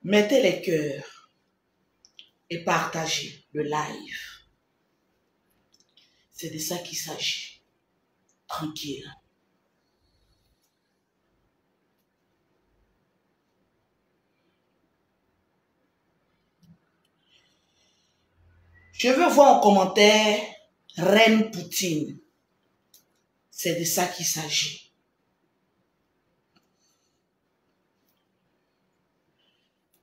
Mettez les cœurs et partagez le live. C'est de ça qu'il s'agit. Tranquille. Je veux voir en commentaire Reine Poutine. C'est de ça qu'il s'agit.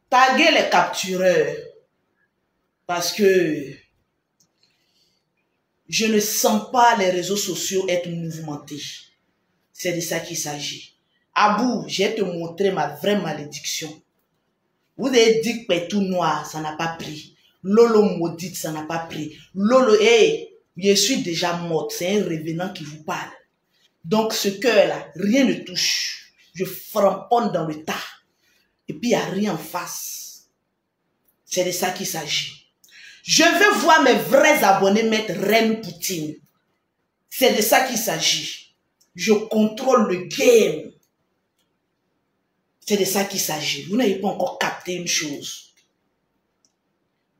Taguez les captureurs parce que je ne sens pas les réseaux sociaux être mouvementés. C'est de ça qu'il s'agit. Abou, je vais te montrer ma vraie malédiction. Vous avez dit que tout noir, ça n'a pas pris. Lolo maudite, ça n'a pas pris. Lolo, hey, je suis déjà morte. C'est un revenant qui vous parle. Donc ce cœur-là, rien ne touche. Je framponne dans le tas. Et puis il n'y a rien en face. C'est de ça qu'il s'agit. Je veux voir mes vrais abonnés mettre Reine Poutine. C'est de ça qu'il s'agit. Je contrôle le game. C'est de ça qu'il s'agit. Vous n'avez pas encore capté une chose.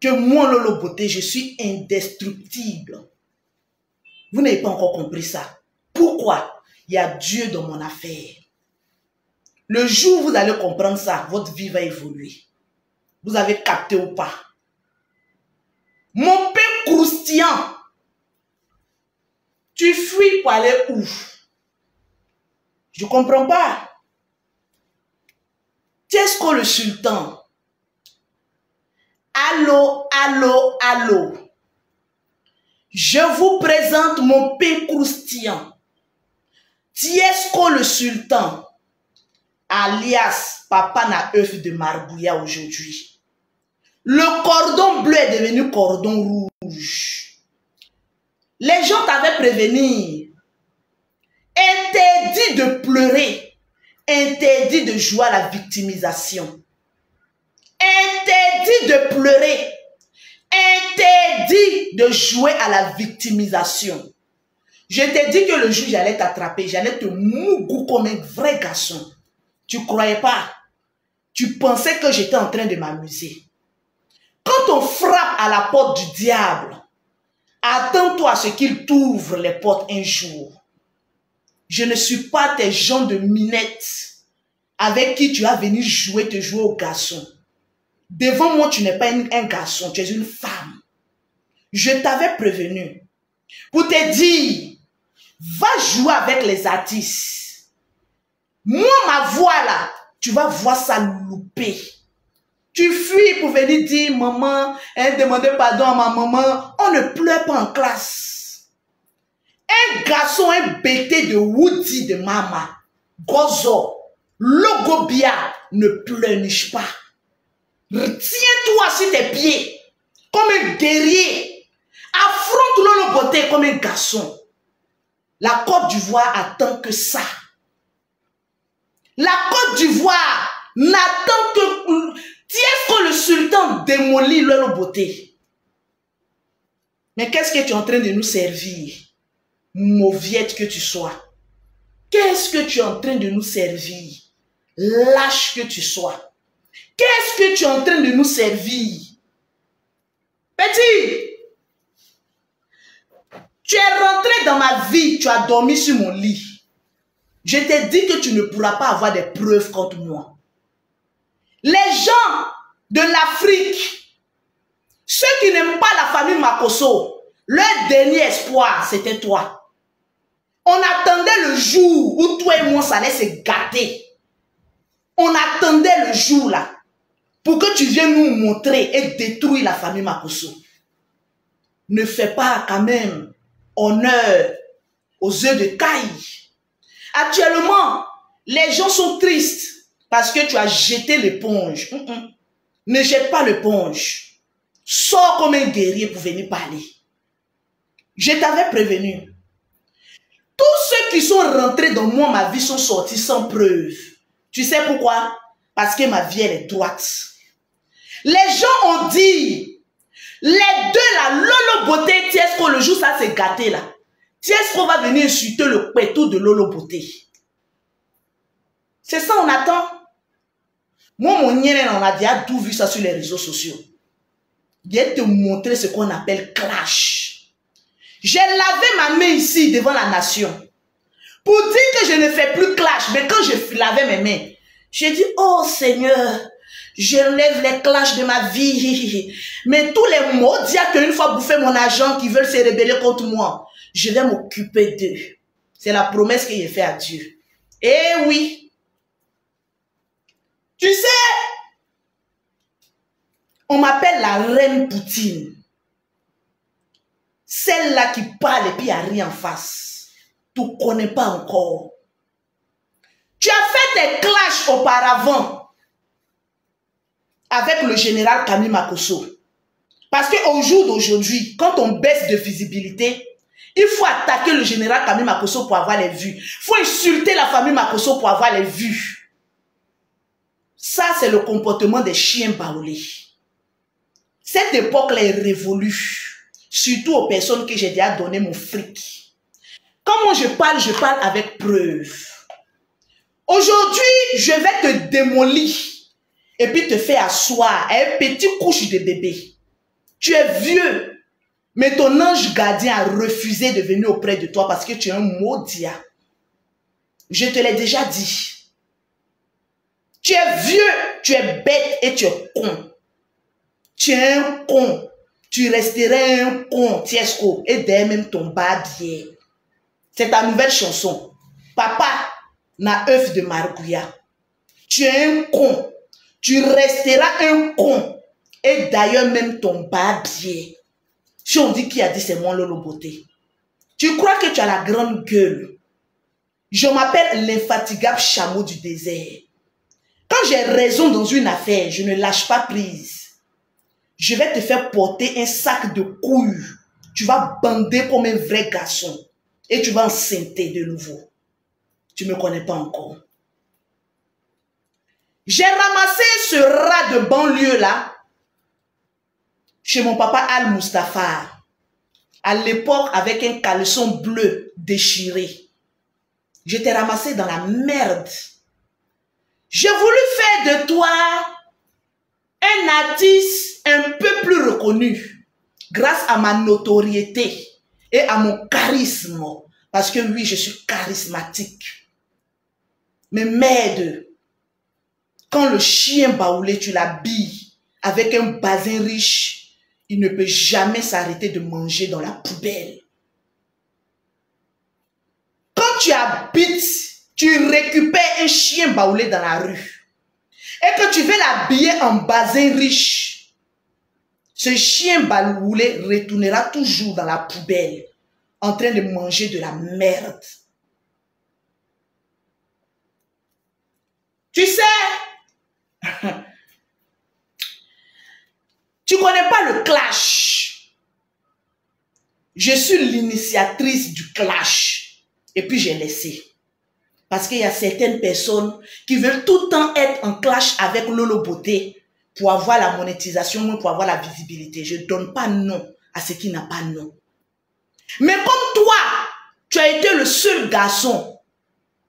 Que moi, Lolo Beauté, je suis indestructible. Vous n'avez pas encore compris ça. Pourquoi? Il y a Dieu dans mon affaire. Le jour où vous allez comprendre ça, votre vie va évoluer. Vous avez capté ou pas? Mon père croustillant. Tu fuis pour aller où? Je ne comprends pas. Tesco le sultan. Allô, allô, allô. Je vous présente mon père croustillant. Tiesco le sultan. Alias Papa na œuf de Marbouya aujourd'hui. Le cordon bleu est devenu cordon rouge. Les gens t'avaient prévenu. Interdit de pleurer. Interdit de jouer à la victimisation. Interdit de pleurer. Interdit de jouer à la victimisation. Je t'ai dit que le jour j'allais t'attraper, j'allais te mougou comme un vrai garçon. Tu ne croyais pas? Tu pensais que j'étais en train de m'amuser. Quand on frappe à la porte du diable, attends-toi à ce qu'il t'ouvre les portes un jour. Je ne suis pas tes gens de minette avec qui tu vas venir jouer, te jouer au garçon. Devant moi, tu n'es pas un garçon, tu es une femme. Je t'avais prévenu pour te dire, va jouer avec les artistes. Moi, ma voix là, tu vas voir ça louper. Tu fuis pour venir dire, maman, demander pardon à ma maman. On ne pleure pas en classe. Un garçon, un bêté de Woody de maman, Gozo, Logobia, ne pleurniche pas. Tiens-toi sur tes pieds, comme un guerrier. Affronte Lolo Beauté comme un garçon. La Côte d'Ivoire attend que ça. La Côte d'Ivoire n'attend que... Tiesco le sultan démolit Lolo Beauté. Mais qu'est-ce que tu es en train de nous servir? Mauviette que tu sois. Qu'est-ce que tu es en train de nous servir? Lâche que tu sois. Qu'est-ce que tu es en train de nous servir? Petit, tu es rentré dans ma vie, tu as dormi sur mon lit. Je t'ai dit que tu ne pourras pas avoir des preuves contre moi. Les gens de l'Afrique, ceux qui n'aiment pas la famille Makosso, leur dernier espoir, c'était toi. On attendait le jour où toi et moi, ça allait se gâter. On attendait le jour là, pour que tu viennes nous montrer et détruire la famille Makosso. ne fait pas quand même honneur aux œufs de Caïn. Actuellement, les gens sont tristes parce que tu as jeté l'éponge. Ne jette pas l'éponge. Sors comme un guerrier pour venir parler. Je t'avais prévenu. Tous ceux qui sont rentrés dans moi, ma vie, sont sortis sans preuve. Tu sais pourquoi? Parce que ma vie, elle est droite. Les gens ont dit, les deux là, Lolo Beauté et Tiesco, le jour ça s'est gâté là. Tiesco va venir insulter le pétou de Lolo Beauté. C'est ça on attend. Moi, mon niène, on a déjà tout vu ça sur les réseaux sociaux. Je vais te montrer ce qu'on appelle clash. J'ai lavé ma main ici devant la nation. Pour dire que je ne fais plus clash. Mais quand je lavais mes mains, j'ai dit, oh Seigneur, j'enlève les clashs de ma vie. Mais tous les maudits qui une fois bouffé mon argent, qui veulent se rebeller contre moi, je vais m'occuper d'eux. C'est la promesse que j'ai faite à Dieu. Eh oui. Tu sais, on m'appelle la reine Poutine. Celle-là qui parle et puis il n'y a rien en face. Tu ne connais pas encore. Tu as fait des clashs auparavant avec le général Camille Makosso. Parce qu'au jour d'aujourd'hui, quand on baisse de visibilité, il faut attaquer le général Camille Makosso pour avoir les vues. Il faut insulter la famille Makosso pour avoir les vues. Ça, c'est le comportement des chiens baoulés. Cette époque-là est révolue. Surtout aux personnes que j'ai déjà donné mon fric. Quand moi je parle avec preuve. Aujourd'hui, je vais te démolir et puis te faire asseoir à un petit couche de bébé. Tu es vieux, mais ton ange gardien a refusé de venir auprès de toi parce que tu es un maudit. Je te l'ai déjà dit. Tu es vieux, tu es bête et tu es con. Tu es un con. Tu resterais un con, Tiesco, et derrière même ton barbier. C'est ta nouvelle chanson. Papa n'a œuf de margouilla. Tu es un con. Tu resteras un con. Et d'ailleurs même ton barbier. Si on dit qui a dit c'est moi Lolo Beauté. Tu crois que tu as la grande gueule. Je m'appelle l'infatigable chameau du désert. Quand j'ai raison dans une affaire, je ne lâche pas prise. Je vais te faire porter un sac de couilles. Tu vas bander comme un vrai garçon. Et tu vas enceinter de nouveau. Tu ne me connais pas encore. J'ai ramassé ce rat de banlieue là chez mon papa Al-Mustafa. À l'époque avec un caleçon bleu déchiré. Je t'ai ramassé dans la merde. J'ai voulu faire de toi un artiste un peu plus reconnu grâce à ma notoriété et à mon charisme. Parce que oui, je suis charismatique. Mais merde, quand le chien baoulé, tu l'habilles avec un bazin riche, il ne peut jamais s'arrêter de manger dans la poubelle. Quand tu habites, tu récupères un chien baoulé dans la rue et que tu veux l'habiller en bazin riche, ce chien baoulé retournera toujours dans la poubelle en train de manger de la merde. Tu sais, tu connais pas le clash. Je suis l'initiatrice du clash et puis j'ai laissé. Parce qu'il y a certaines personnes qui veulent tout le temps être en clash avec Lolo Beauté pour avoir la monétisation, pour avoir la visibilité. Je ne donne pas nom à ce qui n'a pas nom. Mais comme toi, tu as été le seul garçon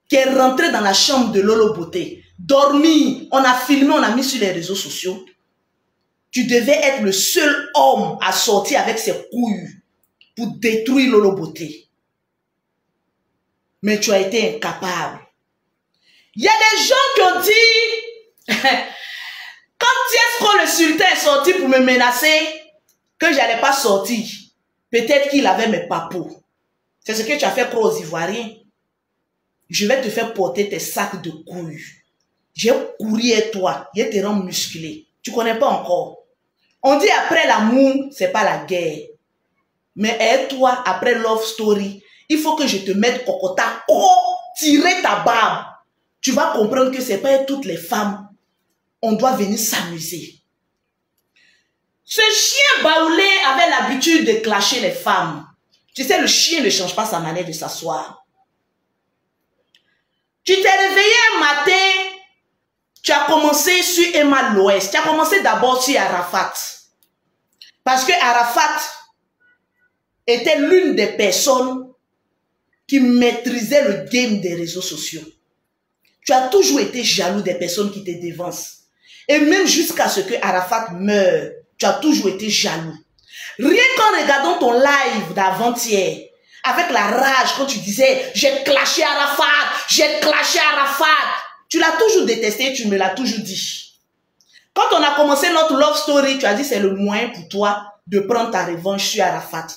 qui est rentré dans la chambre de Lolo Beauté, dormi, on a filmé, on a mis sur les réseaux sociaux. Tu devais être le seul homme à sortir avec ses couilles pour détruire Lolo Beauté. Mais tu as été incapable. Il y a des gens qui ont dit, quand Tiesco le sultan est sorti pour me menacer, que je n'allais pas sortir, peut-être qu'il avait mes papous. C'est ce que tu as fait croire aux Ivoiriens. Je vais te faire porter tes sacs de couilles. J'ai couru à toi, je te rends musclé. Tu ne connais pas encore. On dit après l'amour, ce n'est pas la guerre. Mais aide-toi, après Love Story, il faut que je te mette cocota, tirer ta barbe. Tu vas comprendre que c'est pas toutes les femmes. On doit venir s'amuser. Ce chien baoulé avait l'habitude de clasher les femmes. Tu sais, le chien ne change pas sa manière de s'asseoir. Tu t'es réveillé un matin, tu as commencé sur Emma Loès. Tu as commencé d'abord sur Arafat. Parce que Arafat était l'une des personnes qui maîtrisait le game des réseaux sociaux. Tu as toujours été jaloux des personnes qui te dévancent. Et même jusqu'à ce que Arafat meure, tu as toujours été jaloux. Rien qu'en regardant ton live d'avant-hier, avec la rage quand tu disais « j'ai clashé Arafat, j'ai clashé Arafat », tu l'as toujours détesté, tu me l'as toujours dit. Quand on a commencé notre love story, tu as dit c'est le moyen pour toi de prendre ta revanche sur Arafat.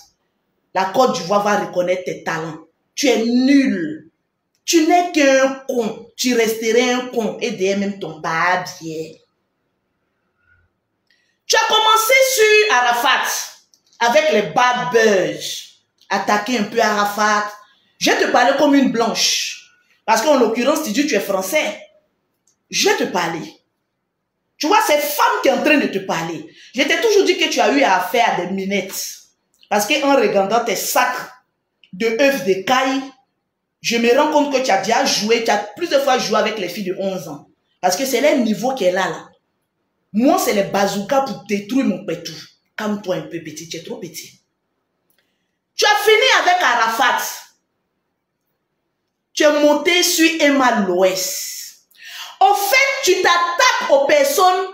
La Côte d'Ivoire va reconnaître tes talents. Tu es nul. Tu n'es qu'un con. Tu resterais un con et derrière même ton barbier. Tu as commencé sur Arafat avec les bad buzz. Attaquer un peu Arafat. Je te parlais comme une blanche. Parce qu'en l'occurrence, tu dis tu es français. Je te parlais. Tu vois, cette femme qui est en train de te parler. Je t'ai toujours dit que tu as eu affaire à des minettes. Parce qu'en regardant tes sacs de œufs de caille, je me rends compte que tu as déjà joué, tu as plusieurs fois joué avec les filles de 11 ans. Parce que c'est le niveau qu'elle a là. Moi, c'est les bazookas pour détruire mon pétou. Calme-toi un peu, petit, tu es trop petit. Tu as fini avec Arafat. Tu es monté sur Emma Loès. Au fait, tu t'attaques aux personnes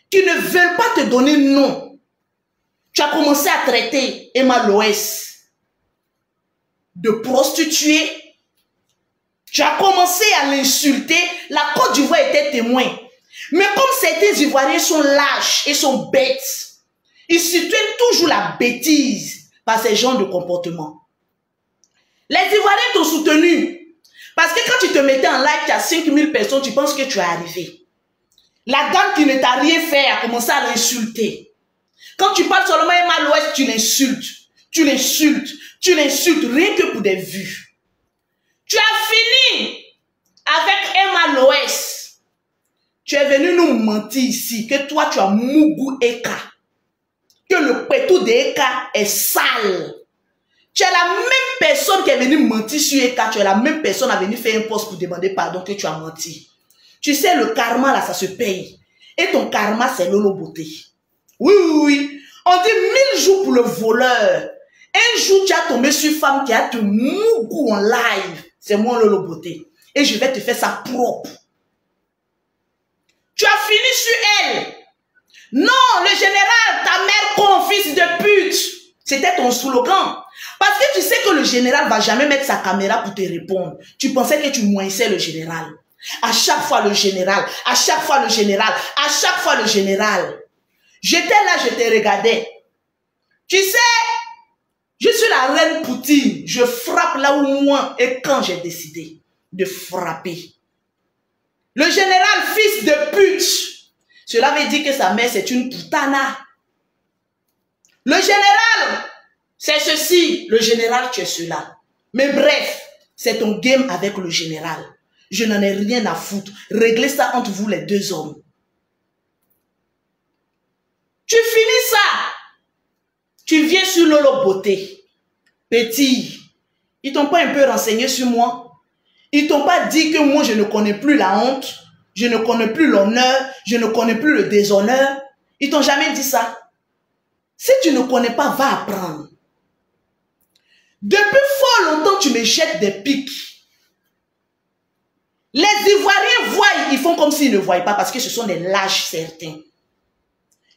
qui ne veulent pas te donner nom. Tu as commencé à traiter Emma Loès de prostituée. Tu as commencé à l'insulter. La Côte d'Ivoire était témoin. Mais comme certains Ivoiriens sont lâches et sont bêtes, ils situaient toujours la bêtise par ces genres de comportement. Les Ivoiriens t'ont soutenu. Parce que quand tu te mettais en live, tu as 5000 personnes, tu penses que tu es arrivé. La dame qui ne t'a rien fait a commencé à l'insulter. Quand tu parles seulement Emma Loès, tu l'insultes. Tu l'insultes. Tu l'insultes rien que pour des vues. Tu as fini avec Emma Loès. Tu es venu nous mentir ici que toi tu as Mougou Eka. Que le pétou de Eka est sale. Tu es la même personne qui est venue mentir sur Eka. Tu es la même personne qui est venue faire un post pour demander pardon que tu as menti. Tu sais, le karma là, ça se paye. Et ton karma, c'est Lolo Beauté. Oui, oui, oui. On dit 1000 jours pour le voleur. Un jour, tu as tombé sur une femme qui a te mougou en live. C'est moi, Lolo Beauté. Et je vais te faire ça propre. Tu as fini sur elle. Non, le général, ta mère con, fils de pute. C'était ton slogan. Parce que tu sais que le général va jamais mettre sa caméra pour te répondre. Tu pensais que tu moissais le général. À chaque fois le général, à chaque fois le général, à chaque fois le général. J'étais là, je te regardais. Tu sais, je suis la reine Poutine. Je frappe là où moi et quand j'ai décidé de frapper. Le général, fils de pute. Cela veut dire que sa mère, c'est une putana. Le général, c'est ceci. Le général, tu es cela. Mais bref, c'est ton game avec le général. Je n'en ai rien à foutre. Réglez ça entre vous les deux hommes. Tu finis ça. Tu viens sur Lolo Beauté. Petit, ils t'ont pas un peu renseigné sur moi? Ils t'ont pas dit que moi, je ne connais plus la honte, je ne connais plus l'honneur, je ne connais plus le déshonneur? Ils t'ont jamais dit ça? Si tu ne connais pas, va apprendre. Depuis fort longtemps, tu me jettes des pics. Les Ivoiriens voient, ils font comme s'ils ne voient pas parce que ce sont des lâches certains.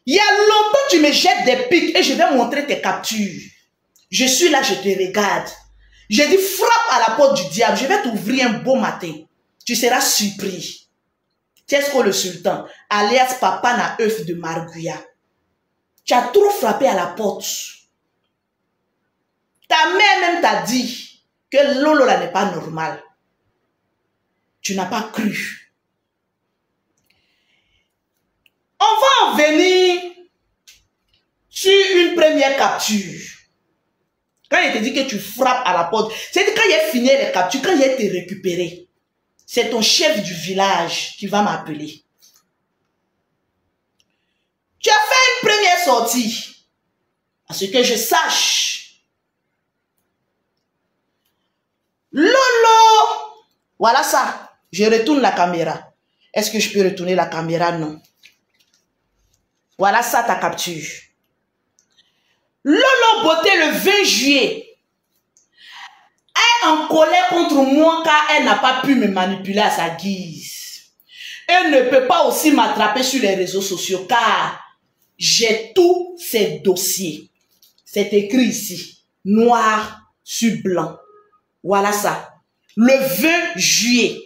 Il y a longtemps, tu me jettes des pics et je vais montrer tes captures. Je suis là, je te regarde. J'ai dit, frappe à la porte du diable. Je vais t'ouvrir un beau matin. Tu seras surpris. Tiesco le sultan, alias Papa na œuf de Marguya. Tu as trop frappé à la porte. Ta mère même t'a dit que Lolo là n'est pas normal. Tu n'as pas cru. On va en venir sur une première capture. Quand il te dit que tu frappes à la porte, c'est quand il a fini les captures, quand il a été récupéré, c'est ton chef du village qui va m'appeler. Tu as fait une première sortie. À ce que je sache. Lolo. Voilà ça. Je retourne la caméra. Est-ce que je peux retourner la caméra? Non. Voilà ça ta capture. Lolo Beauté le 20 juillet est en colère contre moi car elle n'a pas pu me manipuler à sa guise. Elle ne peut pas aussi m'attraper sur les réseaux sociaux car j'ai tous ces dossiers. C'est écrit ici, noir sur blanc. Voilà ça. Le 20 juillet.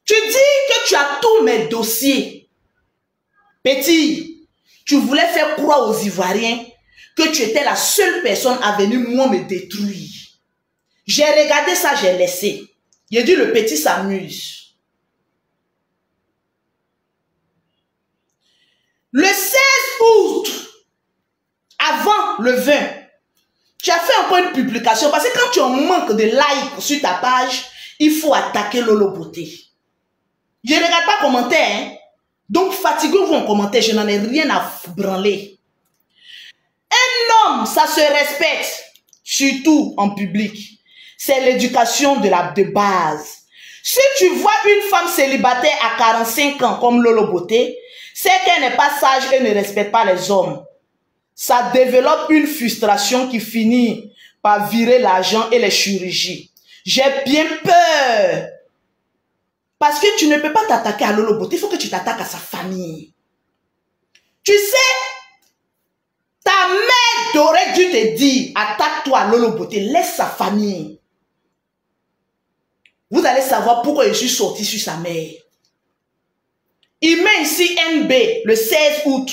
Tu dis que tu as tous mes dossiers. Petit, tu voulais faire croire aux Ivoiriens que tu étais la seule personne à venir moi me détruire. J'ai regardé ça, j'ai laissé. J'ai dit le petit s'amuse. Le 16 août, avant le 20, tu as fait encore une publication parce que quand tu en manques de likes sur ta page, il faut attaquer Lolo Beauté. Je ne regarde pas commentaire, hein? Donc fatiguez-vous en commentaire, je n'en ai rien à branler. Un homme, ça se respecte, surtout en public. C'est l'éducation de base. Si tu vois une femme célibataire à 45 ans comme Lolo Beauté, c'est qu'elle n'est pas sage et ne respecte pas les hommes. Ça développe une frustration qui finit par virer l'argent et les chirurgies. J'ai bien peur. Parce que tu ne peux pas t'attaquer à Lolo Beauté, il faut que tu t'attaques à sa famille. Tu sais, ta mère aurait dû te dire, attaque-toi à Lolo Beauté, laisse sa famille. Vous allez savoir pourquoi je suis sorti sur sa mère. Il met ici NB le 16 août.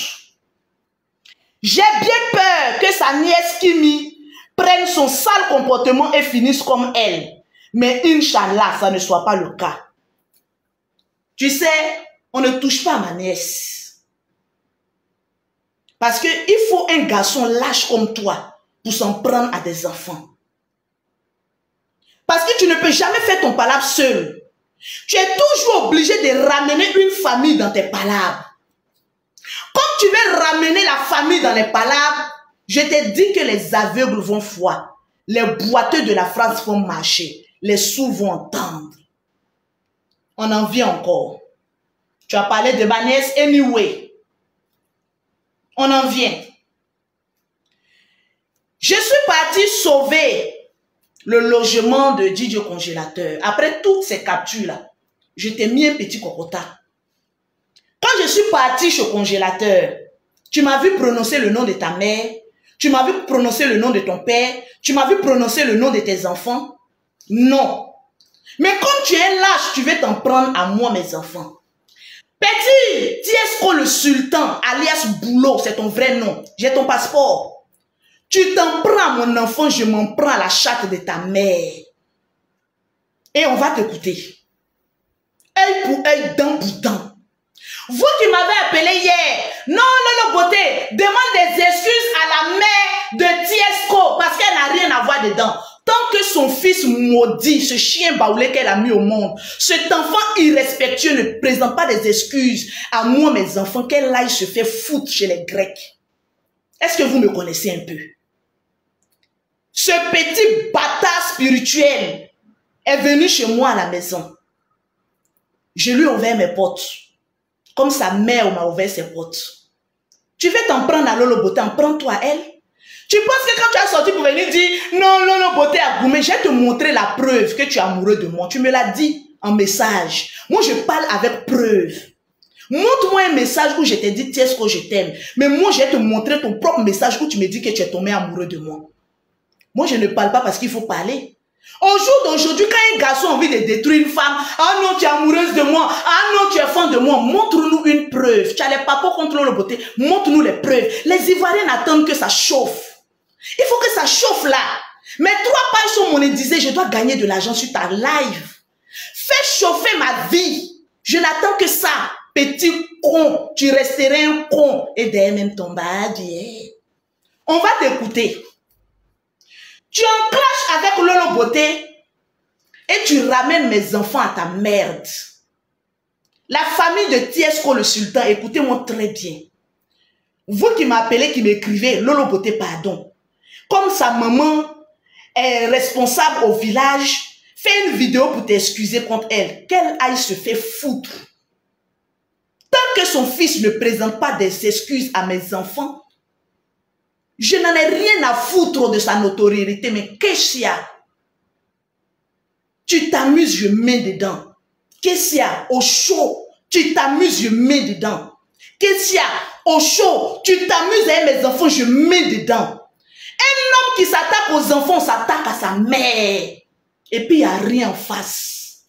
J'ai bien peur que sa nièce Kimi prenne son sale comportement et finisse comme elle. Mais Inch'Allah, ça ne soit pas le cas. Tu sais, on ne touche pas à ma nièce. Parce qu'il faut un garçon lâche comme toi pour s'en prendre à des enfants. Parce que tu ne peux jamais faire ton palabre seul. Tu es toujours obligé de ramener une famille dans tes palabres. Comme tu veux ramener la famille dans les palabres, je te dis que les aveugles vont voir. Les boiteux de la France vont marcher. Les sourds vont entendre. On en vient encore. Tu as parlé de ma nièce anyway. On en vient. Je suis partie sauver le logement de Didier Congélateur. Après toutes ces captures-là, je t'ai mis un petit cocota. Quand je suis partie chez le congélateur, tu m'as vu prononcer le nom de ta mère, tu m'as vu prononcer le nom de ton père, tu m'as vu prononcer le nom de tes enfants. Non. Mais comme tu es lâche, tu veux t'en prendre à moi, mes enfants. Petit, Tiesco le sultan, alias Boulot, c'est ton vrai nom. J'ai ton passeport. Tu t'en prends à mon enfant, je m'en prends à la chatte de ta mère. Et on va t'écouter. Œil pour œil, dent pour dent. Vous qui m'avez appelé hier, non, Lolo Beauté, demande des excuses à la mère de Tiesco parce qu'elle n'a rien à voir dedans. Tant que son fils maudit, ce chien baoulé qu'elle a mis au monde, cet enfant irrespectueux ne présente pas des excuses à moi, mes enfants, qu'elle aille se faire foutre chez les Grecs. Est-ce que vous me connaissez un peu? Ce petit bâtard spirituel est venu chez moi à la maison. Je lui ai ouvert mes portes. Comme sa mère m'a ouvert ses portes. Tu veux t'en prendre à Lolo Beauté, en prends-toi à elle. Tu penses que quand tu as sorti pour venir dire non, Lolo Beauté a goumé, je vais te montrer la preuve que tu es amoureux de moi. Tu me l'as dit en message. Moi, je parle avec preuve. Montre-moi un message où je t'ai dit tiens ce que je t'aime. Mais moi, je vais te montrer ton propre message où tu me dis que tu es tombé amoureux de moi. Moi, je ne parle pas parce qu'il faut parler. Au jour d'aujourd'hui, quand un garçon a envie de détruire une femme, ah non, tu es amoureuse de moi, ah non, tu es fan de moi, montre-nous une preuve. Tu as les papas contre Lolo Beauté, montre-nous les preuves. Les Ivoiriens attendent que ça chauffe. Il faut que ça chauffe là. Mes 3 pages sont monétisées, je dois gagner de l'argent sur ta live. Fais chauffer ma vie. Je n'attends que ça. Petit con, tu resterais un con. Et derrière même ton badier. On va t'écouter. Tu en clashes avec Lolo Beauté et tu ramènes mes enfants à ta merde. La famille de Tiesco le Sultan, écoutez-moi très bien. Vous qui m'appelez, qui m'écrivez, Lolo Beauté, pardon. Comme sa maman est responsable au village, fais une vidéo pour t'excuser contre elle. Qu'elle aille se faire foutre. Tant que son fils ne présente pas des excuses à mes enfants, je n'en ai rien à foutre de sa notoriété. Mais qu'est-ce qu'il y a? Tu t'amuses, je mets dedans. Qu'est-ce qu'il y a? Au chaud, tu t'amuses, je mets dedans. Qu'est-ce qu'il y a? Au chaud, tu t'amuses avec mes enfants, je mets dedans. Un homme qui s'attaque aux enfants, s'attaque à sa mère. Et puis il n'y a rien en face.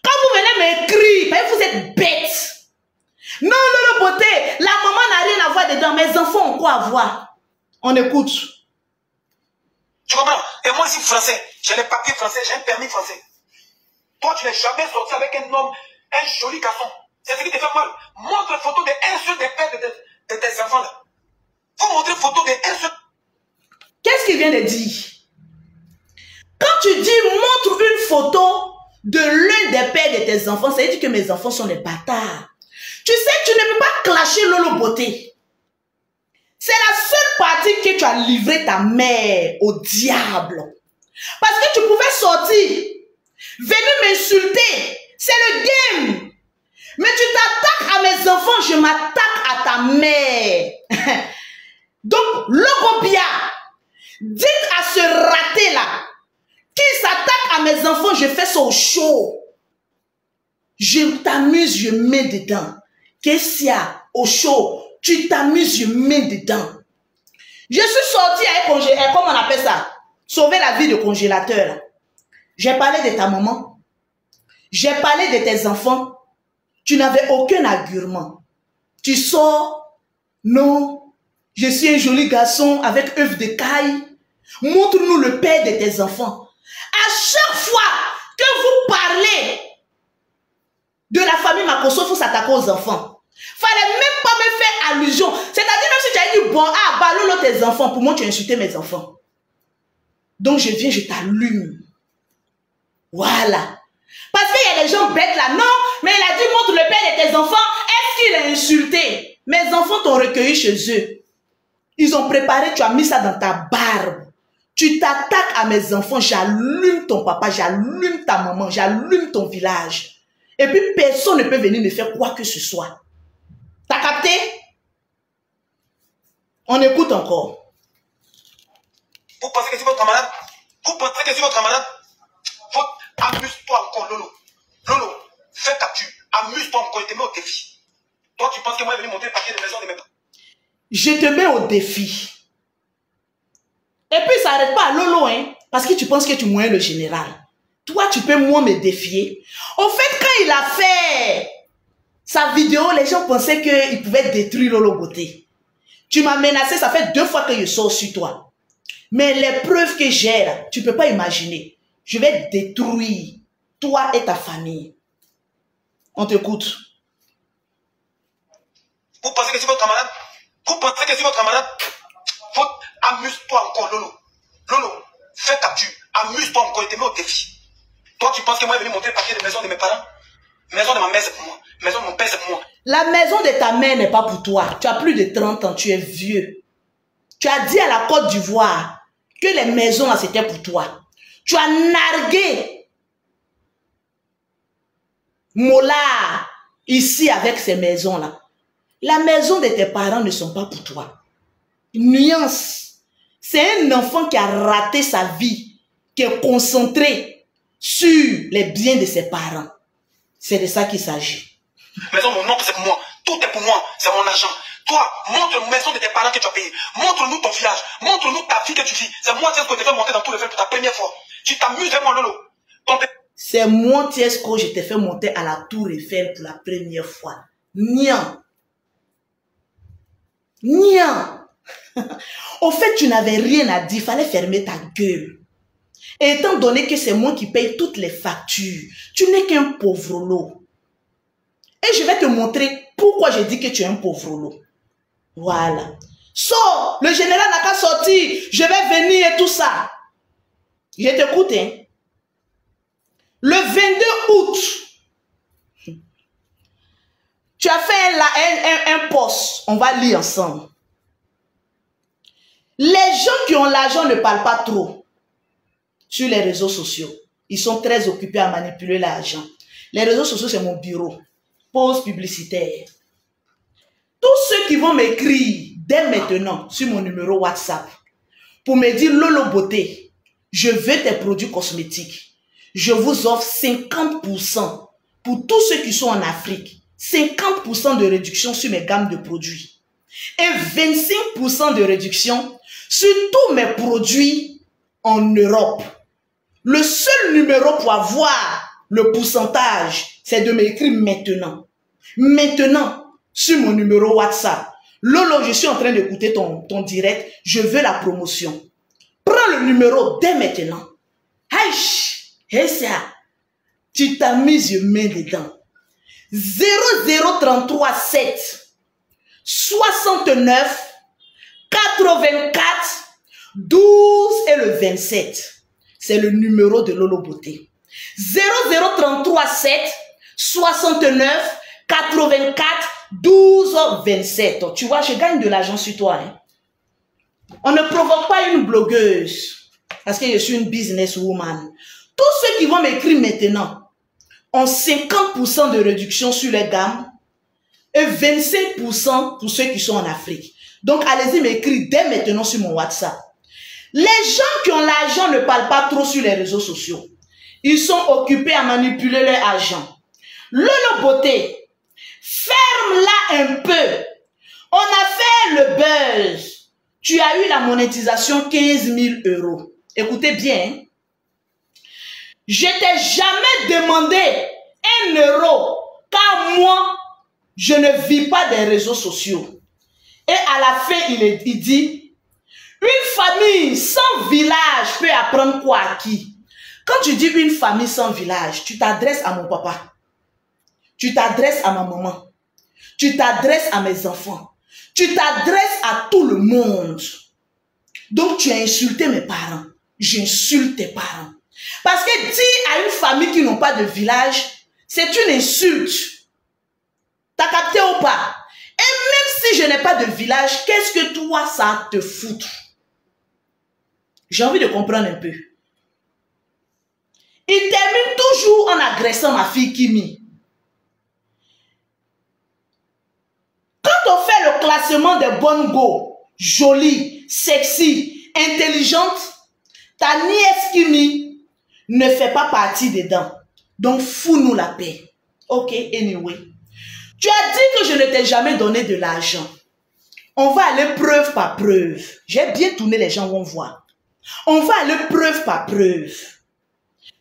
Quand vous venez m'écrire, vous êtes bête. Non, non, Beauté, la maman n'a rien à voir dedans. Mes enfants ont quoi à voir? On écoute. Tu comprends? Et moi, je suis français. J'ai les papiers français, j'ai un permis français. Toi, tu n'es jamais sorti avec un homme, un joli garçon. C'est ce qui te fait mal. Montre une photo d'un seul des pères de tes enfants là. Faut montrer une photo d'un seul. Qu'est-ce qu'il vient de dire? Quand tu dis montre une photo de l'un des pères de tes enfants, ça veut dire que mes enfants sont des bâtards. Tu sais, tu ne peux pas clasher Lolo Beauté. C'est la seule partie que tu as livré ta mère au diable. Parce que tu pouvais sortir, venir m'insulter. C'est le game. Mais tu t'attaques à mes enfants, je m'attaque à ta mère. Donc, Logobia, dites à ce raté-là, qui s'attaque à mes enfants, je fais ça au chaud. Je t'amuse, je mets dedans. Qu'est-ce qu'il y a? Au chaud, tu t'amuses, je mets dedans. Je suis sorti avec comment on appelle ça? Sauver la vie de congélateur. J'ai parlé de ta maman. J'ai parlé de tes enfants. Tu n'avais aucun argument. Tu sors. Non. Je suis un joli garçon avec œuf de caille. Montre-nous le père de tes enfants. À chaque fois que vous parlez de la famille Makosso, il faut s'attaquer aux enfants. Fallait même pas me faire allusion. C'est-à-dire même si tu as dit, bon, ah, balou tes enfants, pour moi tu as insulté mes enfants. Donc je viens, je t'allume. Voilà. Parce qu'il y a des gens bêtes là. Non, mais il a dit, montre le père de tes enfants. Est-ce qu'il a insulté? Mes enfants t'ont recueilli chez eux. Ils ont préparé, tu as mis ça dans ta barbe. Tu t'attaques à mes enfants, j'allume ton papa, j'allume ta maman, j'allume ton village. Et puis personne ne peut venir me faire quoi que ce soit. T'as capté? On écoute encore. Vous pensez que c'est votre malade? Vous pensez que c'est votre malade? Amuse-toi encore, Lolo. Lolo, fais ta tue. Amuse-toi encore, je te mets au défi. Toi, tu penses que moi, je vais venir montrer le papier de maison de mes parents? Je te mets au défi. Et puis, ça n'arrête pas à Lolo, hein, parce que tu penses que tu moins le général. Toi, tu peux moi me défier. Au fait, quand il a fait sa vidéo, les gens pensaient qu'il pouvait détruire Lolo Beauté. Tu m'as menacé, ça fait 2 fois que je sors sur toi. Mais les preuves que j'ai là, tu ne peux pas imaginer. Je vais détruire toi et ta famille. On t'écoute. Vous pensez que c'est votre malade? Vous pensez que c'est votre malade? Amuse-toi encore, Lolo. Lolo, fais ta tue. Amuse-toi encore, je te mets au défi. Toi, tu penses que moi, je vais venir montrer le papier de maison de mes parents? Maison de ma mère, c'est pour moi. Maison de mon père, c'est pour moi. La maison de ta mère n'est pas pour toi. Tu as plus de 30 ans, tu es vieux. Tu as dit à la Côte d'Ivoire que les maisons là, c'était pour toi. Tu as nargué Mola ici avec ces maisons-là. La maison de tes parents ne sont pas pour toi. Nuance. C'est un enfant qui a raté sa vie, qui est concentré sur les biens de ses parents. C'est de ça qu'il s'agit. Maison, mon oncle, c'est pour moi. Tout est pour moi. C'est mon argent. Toi, montre la maison de tes parents que tu as payé. Montre-nous ton village. Montre-nous ta vie que tu vis. C'est moi, Tiesco, je te fais monter dans tout le film pour ta première fois. Tu t'amuses avec moi, Lolo. C'est moi, Tiesco, je t'ai fait monter à la Tour Eiffel pour la première fois. Nian. Nian. Au fait, tu n'avais rien à dire. Il fallait fermer ta gueule. Et étant donné que c'est moi qui paye toutes les factures, tu n'es qu'un pauvre lot. Et je vais te montrer pourquoi je dis que tu es un pauvre lot. Voilà. Sors, le général n'a qu'à sortir, je vais venir et tout ça. Je t'écoute, hein. Le 22 août, tu as fait un post. On va lire ensemble. Les gens qui ont l'argent ne parlent pas trop sur les réseaux sociaux. Ils sont très occupés à manipuler l'argent. Les réseaux sociaux, c'est mon bureau. Pause publicitaire. Tous ceux qui vont m'écrire dès maintenant sur mon numéro WhatsApp pour me dire Lolo Beauté, je veux tes produits cosmétiques. Je vous offre 50% pour tous ceux qui sont en Afrique. 50% de réduction sur mes gammes de produits. Et 25% de réduction sur tous mes produits en Europe. Le seul numéro pour avoir le pourcentage, c'est de m'écrire maintenant. Maintenant, sur mon numéro WhatsApp. Lolo, je suis en train d'écouter ton direct. Je veux la promotion. Prends le numéro dès maintenant. Aïe, et ça, tu t'as mis je mets dedans. 0033 7 69 84 12 et le 27. C'est le numéro de Lolo Beauté. 0033 7 69 84 12 27. Tu vois, je gagne de l'argent sur toi. Hein. On ne provoque pas une blogueuse parce que je suis une businesswoman. Tous ceux qui vont m'écrire maintenant ont 50% de réduction sur les gammes et 25% pour ceux qui sont en Afrique. Donc, allez-y m'écrire dès maintenant sur mon WhatsApp. Les gens qui ont l'argent ne parlent pas trop sur les réseaux sociaux. Ils sont occupés à manipuler leur argent. Lolo Beauté, ferme-la un peu. On a fait le buzz. Tu as eu la monétisation 15 000 €. Écoutez bien. Hein? Je t'ai jamais demandé 1 euro car moi, je ne vis pas des réseaux sociaux. Et à la fin, il dit, une famille sans village peut apprendre quoi à qui? Quand tu dis une famille sans village, tu t'adresses à mon papa. Tu t'adresses à ma maman. Tu t'adresses à mes enfants. Tu t'adresses à tout le monde. Donc tu as insulté mes parents. J'insulte tes parents. Parce que dire à une famille qui n'ont pas de village, c'est une insulte. T'as capté ou pas? Et même si je n'ai pas de village, qu'est-ce que toi ça te fout? J'ai envie de comprendre un peu. Il termine toujours en agressant ma fille Kimi. Quand on fait le classement des bonnes go, jolies, sexy, intelligentes, ta nièce Kimi ne fait pas partie dedans. Donc, fous-nous la paix. Ok, anyway. Tu as dit que je ne t'ai jamais donné de l'argent. On va aller preuve par preuve. J'ai bien tourné, les gens vont voir. On va aller preuve par preuve.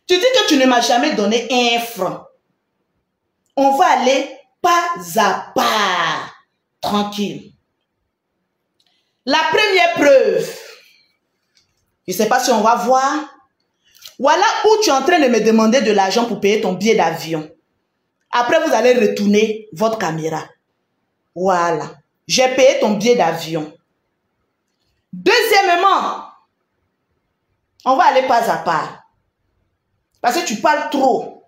Tu dis que tu ne m'as jamais donné 1 franc. On va aller pas à pas. Tranquille. La première preuve. Je ne sais pas si on va voir. Voilà où tu es en train de me demander de l'argent pour payer ton billet d'avion. Après, vous allez retourner votre caméra. Voilà. J'ai payé ton billet d'avion. Deuxièmement, on va aller pas à pas. Parce que tu parles trop.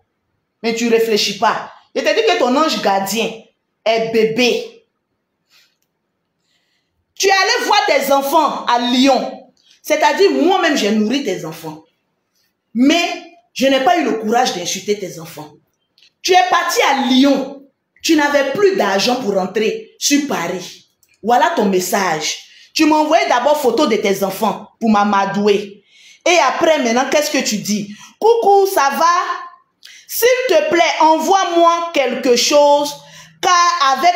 Mais tu ne réfléchis pas. Je t'ai dit que ton ange gardien est bébé. Tu es allé voir tes enfants à Lyon. C'est-à-dire, moi-même, j'ai nourri tes enfants. Mais je n'ai pas eu le courage d'insulter tes enfants. Tu es parti à Lyon. Tu n'avais plus d'argent pour rentrer sur Paris. Voilà ton message. Tu m'as envoyé d'abord photo de tes enfants pour m'amadouer. Et après, maintenant, qu'est-ce que tu dis? Coucou, ça va? S'il te plaît, envoie-moi quelque chose, car avec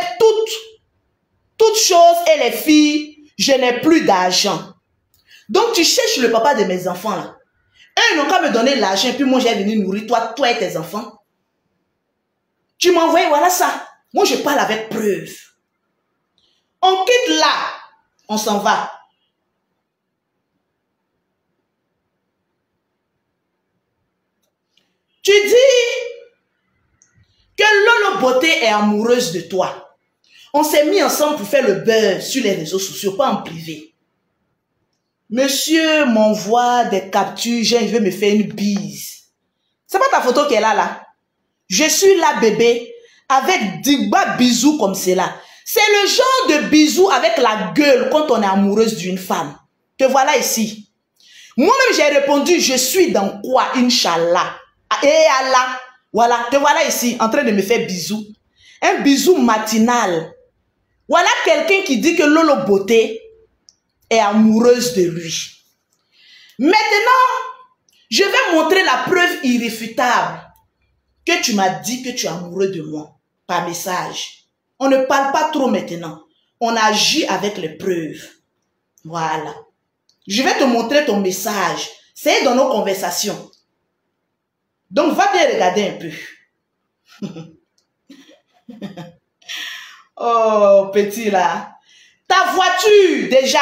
toutes choses et les filles, je n'ai plus d'argent. Donc, tu cherches le papa de mes enfants là. Eux, ils n'ont qu'à me donner l'argent, puis moi, j'ai venu nourrir toi et tes enfants. Tu m'as envoyé, voilà ça. Moi, je parle avec preuve. On quitte là, on s'en va. Tu dis que Lolo Beauté est amoureuse de toi. On s'est mis ensemble pour faire le buzz sur les réseaux sociaux, pas en privé. Tu as dit que je ne t'ai jamais donné 1 franc. On va aller pas à pas. Tranquille. La première preuve. Je t'ai dit que Monsieur m'envoie des captures, je veux me faire une bise. C'est pas ta photo qui est là. Je suis là, bébé, avec 10 bisous comme cela. C'est le genre de bisous avec la gueule quand on est amoureuse d'une femme. Te voilà ici. Moi-même, j'ai répondu, je suis dans quoi, Inch'Allah. Et Allah. Voilà, te voilà ici, en train de me faire bisous. Un bisou matinal. Voilà quelqu'un qui dit que Lolo Beauté est amoureuse de lui. Maintenant, je vais montrer la preuve irréfutable que tu m'as dit que tu es amoureux de moi par message. On ne parle pas trop maintenant. On agit avec les preuves. Voilà. Je vais te montrer ton message. C'est dans nos conversations. Donc, va bien regarder un peu. Oh, petit là. Ta voiture, déjà.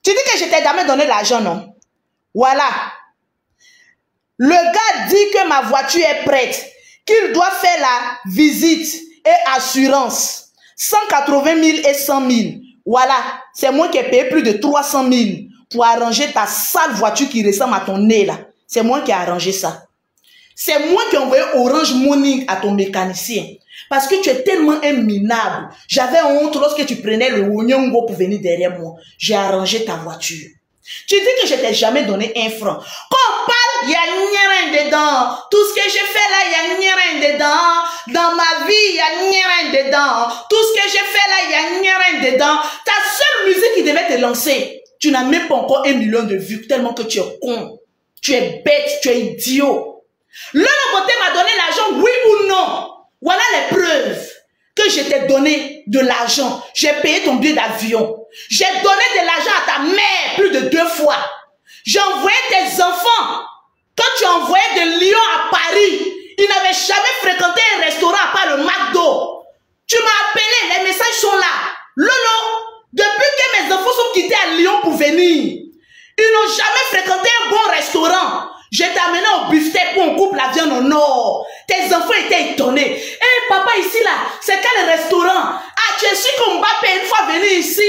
Tu dis que je t'ai jamais donné l'argent, non? Voilà. Le gars dit que ma voiture est prête, qu'il doit faire la visite et assurance. 180 000 et 100 000. Voilà. C'est moi qui ai payé plus de 300 000 pour arranger ta sale voiture qui ressemble à ton nez là. C'est moi qui ai arrangé ça. C'est moi qui ai envoyé Orange Money à ton mécanicien. Parce que tu es tellement un minable. J'avais honte lorsque tu prenais le Onyongo pour venir derrière moi. J'ai arrangé ta voiture. Tu dis que je t'ai jamais donné un franc. Quand on parle, il y a rien dedans. Tout ce que je fais là, il y a rien dedans. Dans ma vie, il y a rien dedans. Tout ce que je fais là, il y a rien dedans. Ta seule musique qui devait te lancer, tu n'as même pas encore 1 million de vues tellement que tu es con. Tu es bête, tu es idiot. Lolo Beauté m'a donné l'argent, oui ou non? Voilà les preuves que je t'ai donné de l'argent. J'ai payé ton billet d'avion. J'ai donné de l'argent à ta mère plus de 2 fois. J'ai envoyé tes enfants. Quand tu as envoyé de Lyon à Paris, ils n'avaient jamais fréquenté un restaurant à part le McDo. Tu m'as appelé, les messages sont là. Lolo, depuis que mes enfants sont quittés à Lyon pour venir, ils n'ont jamais fréquenté un bon restaurant. Je t'ai amené au buffet pour on coupe la viande au nord. Tes enfants étaient étonnés. Hé, papa, ici, là, c'est quel restaurant? Ah, tu es sûr qu'on va payer une fois venir ici?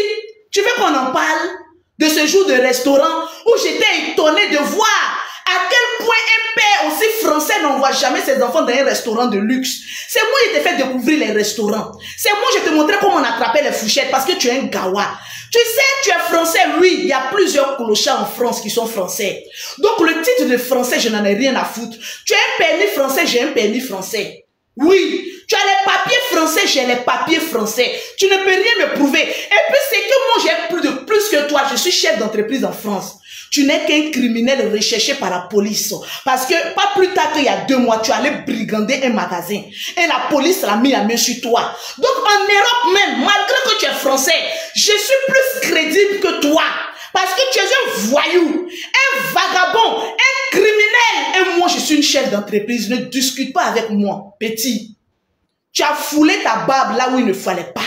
Tu veux qu'on en parle? De ce jour de restaurant où j'étais étonné de voir à quel point un père aussi français n'envoie jamais ses enfants dans un restaurant de luxe. C'est moi qui t'ai fait découvrir les restaurants. C'est moi qui te montrais comment on attrapait les fourchettes parce que tu es un gawa. Tu sais, tu es français, oui, il y a plusieurs clochards en France qui sont français. Donc le titre de français, je n'en ai rien à foutre. Tu as un permis français, j'ai un permis français. Oui, tu as les papiers français, j'ai les papiers français. Tu ne peux rien me prouver. Et puis c'est que moi j'ai plus que toi, je suis chef d'entreprise en France. Tu n'es qu'un criminel recherché par la police. Parce que pas plus tard qu'il y a 2 mois, tu allais brigander un magasin. Et la police l'a mis la main sur toi. Donc en Europe même, malgré que tu es français, je suis plus crédible que toi. Parce que tu es un voyou, un vagabond, un criminel. Et moi, je suis une chef d'entreprise. Ne discute pas avec moi, petit. Tu as foulé ta barbe là où il ne fallait pas.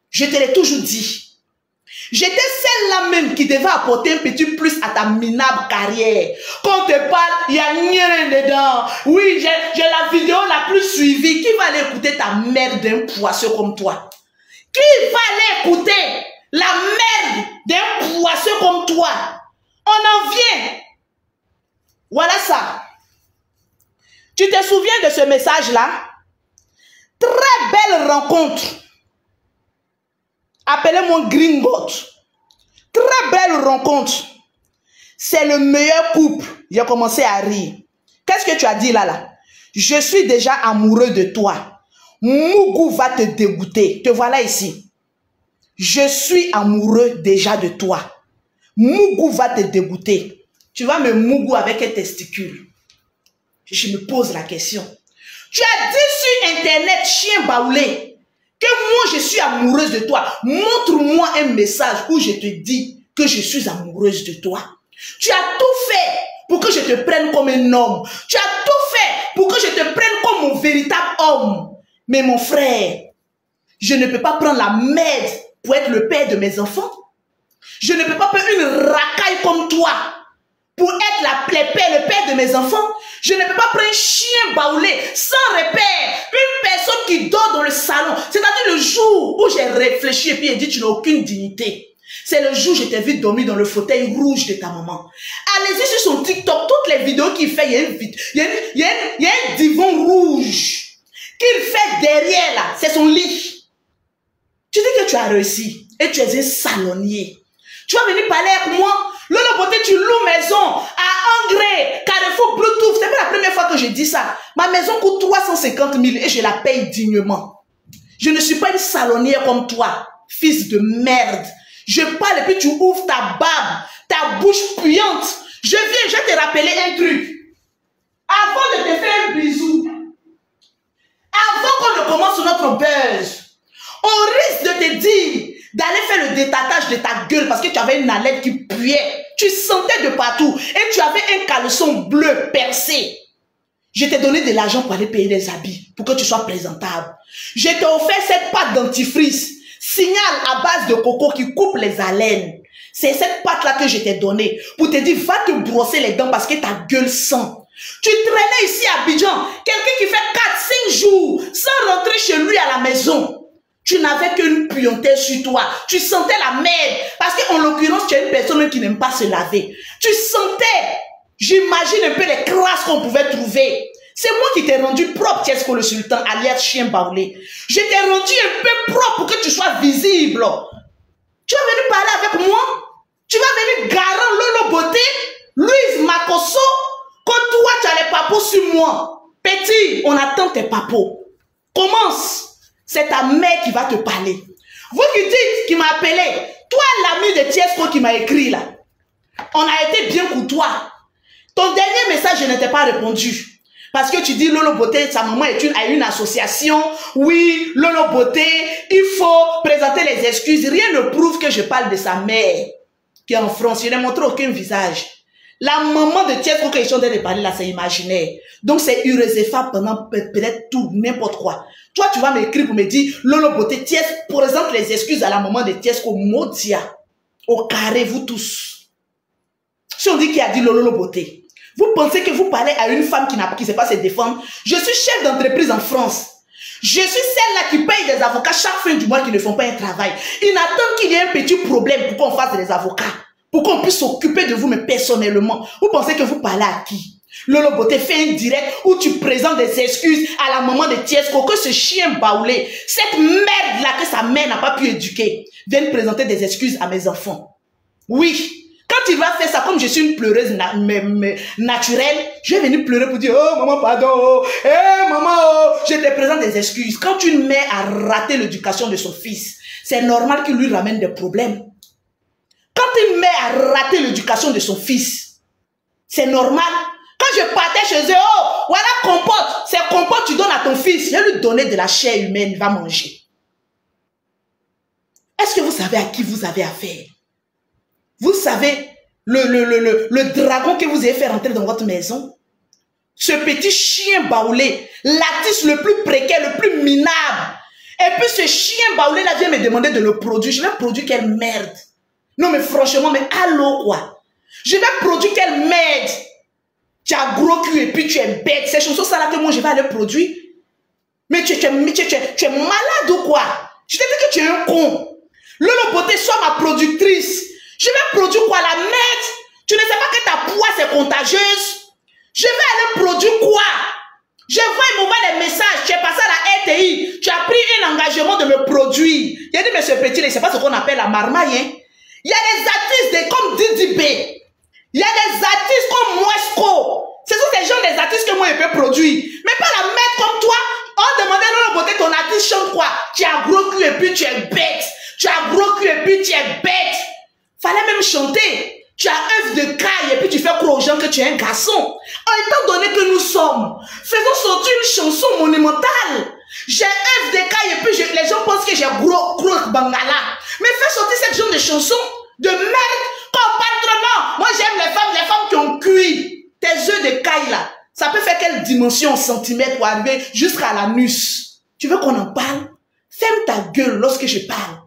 Je te l'ai toujours dit. J'étais celle-là même qui devait apporter un petit plus à ta minable carrière. Quand on te parle, il n'y a rien dedans. Oui, j'ai la vidéo la plus suivie. Qui va aller écouter ta merde d'un poisson comme toi? Qui va aller écouter la merde d'un poisson comme toi? On en vient. Voilà ça. Tu te souviens de ce message-là? Très belle rencontre. Appelez-moi Gringot. Très belle rencontre. C'est le meilleur couple. J'ai commencé à rire. Qu'est-ce que tu as dit là? Je suis déjà amoureux de toi. Mougou va te dégoûter. Te voilà ici. Je suis amoureux déjà de toi. Mougou va te dégoûter. Tu vas me mougou avec un testicule. Je me pose la question. Tu as dit sur internet, chien baoulé, que moi je suis amoureuse de toi. Montre-moi un message où je te dis que je suis amoureuse de toi. Tu as tout fait pour que je te prenne comme un homme. Tu as tout fait pour que je te prenne comme mon véritable homme. Mais mon frère, je ne peux pas prendre la merde pour être le père de mes enfants. Je ne peux pas prendre une racaille comme toi pour être le père de mes enfants. Je ne peux pas prendre un chien baoulé sans repère, une personne qui dort dans le salon. C'est-à-dire le jour où j'ai réfléchi et puis j'ai dit tu n'as aucune dignité. C'est le jour où je t'ai vu dormir dans le fauteuil rouge de ta maman. Allez-y sur son TikTok, toutes les vidéos qu'il fait, il y a un divan rouge qu'il fait derrière là, c'est son lit. Tu dis que tu as réussi et tu es un salonnier. Tu vas venir parler avec moi. Lolo Beauté, tu loues maison à Angré, Carrefour, Bluetooth. C'est pas la première fois que je dis ça. Ma maison coûte 350 000 et je la paye dignement. Je ne suis pas une salonnière comme toi, fils de merde. Je parle et puis tu ouvres ta barbe, ta bouche puante. Je vais te rappeler un truc. Avant de te faire un bisou, avant qu'on ne commence notre buzz, on risque de te dire d'aller faire le détatage de ta gueule parce que tu avais une haleine qui puait. Tu sentais de partout et tu avais un caleçon bleu percé. Je t'ai donné de l'argent pour aller payer des habits, pour que tu sois présentable. Je t'ai offert cette pâte dentifrice, signal à base de coco qui coupe les haleines. C'est cette pâte-là que je t'ai donnée pour te dire, va te brosser les dents parce que ta gueule sent. Tu traînais ici à Abidjan, quelqu'un qui fait 4-5 jours sans rentrer chez lui à la maison. Tu n'avais qu'une puanteur sur toi. Tu sentais la merde. Parce qu'en l'occurrence, tu es une personne qui n'aime pas se laver. Tu sentais, j'imagine un peu les crasses qu'on pouvait trouver. C'est moi qui t'ai rendu propre, Tiesco le Sultan, alias chien baoulé. Je t'ai rendu un peu propre pour que tu sois visible. Tu vas venir parler avec moi? Tu vas venir garant Lolo Beauté, Louise Makosso, quand toi tu as les papos sur moi. Petit, on attend tes papos. Commence. C'est ta mère qui va te parler. Vous qui dites, qui m'a appelé, toi l'ami de Tiesco qui m'a écrit là, on a été bien courtois. Ton dernier message, je ne t'ai pas répondu. Parce que tu dis Lolo Beauté, sa maman a une association. Oui, Lolo Beauté, il faut présenter les excuses. Rien ne prouve que je parle de sa mère qui est en France. Je n'ai montré aucun visage. La maman de Tiesco que je suis en train de parler là, c'est imaginaire. Donc c'est irréséfable pendant peut-être tout, n'importe quoi. Toi, tu vas m'écrire pour me dire, Lolo Beauté, Tiesco présente les excuses à la maman de Tiesco, Modia. Au carré, vous tous. Si on dit qui a dit Lolo Beauté, vous pensez que vous parlez à une femme qui ne sait pas se défendre? Je suis chef d'entreprise en France. Je suis celle-là qui paye des avocats chaque fin du mois qui ne font pas un travail. Ils n'attendent qu'il y ait un petit problème pour qu'on fasse des avocats. Pour qu'on puisse s'occuper de vous, mais personnellement. Vous pensez que vous parlez à qui? Lolo Beauté fait un direct où tu présentes des excuses à la maman de Tiesco, que ce chien baoulé, cette merde-là que sa mère n'a pas pu éduquer, vienne présenter des excuses à mes enfants. Oui. Quand il va faire ça, comme je suis une pleureuse naturelle, je vais venir pleurer pour dire, oh maman, pardon, oh, hey, maman, oh, je te présente des excuses. Quand une mère a raté l'éducation de son fils, c'est normal qu'il lui ramène des problèmes. Quand une mère a raté l'éducation de son fils, c'est normal. Quand je partais chez eux, oh, voilà compote, c'est compote tu donnes à ton fils, je vais lui donner de la chair humaine, il va manger. Est-ce que vous savez à qui vous avez affaire? Vous savez, le dragon que vous avez fait rentrer dans votre maison, ce petit chien baoulé, l'artiste le plus précaire, le plus minable. Et puis ce chien baoulé là vient me demander de le produire. Je vais produire quelle merde? Non mais franchement, mais allô quoi? Je vais produire quelle merde? Tu as gros cul et puis tu es bête. Ces chansons ça là que moi je vais aller produire. Mais tu es malade ou quoi? Je t'ai dit que tu es un con. Lolo Beauté, sois ma productrice. Je vais produire quoi, la merde? Tu ne sais pas que ta poids c'est contagieuse? Je vais aller produire quoi? Je vois, il m'envoie des messages. Tu es passé à la RTI. Tu as pris un engagement de me produire. Il a dit, mais ce petit là, c'est pas ce qu'on appelle la marmaille. Hein? Il y a des artistes comme Didi B. Il y a des artistes comme Moesco. Ce sont ces gens, des artistes que moi je peux produire. Mais pas la merde comme toi. On demandait Lolo Beauté, ton artiste chante quoi? Tu as gros cul et puis tu es bête. Tu as gros cul et puis tu es bête. Fallait même chanter. Tu as œuf de caille et puis tu fais croire aux gens que tu es un garçon. Étant donné que nous sommes, faisons sortir une chanson monumentale. J'ai œuf de caille et puis les gens pensent que j'ai gros bangala. Mais fais sortir cette genre de chanson de merde. Quand on parle trop, non. Moi j'aime les femmes qui ont cuit. Tes œufs de caille là, ça peut faire quelle dimension en centimètres pour arriver jusqu'à l'anus? Tu veux qu'on en parle? Ferme ta gueule lorsque je parle.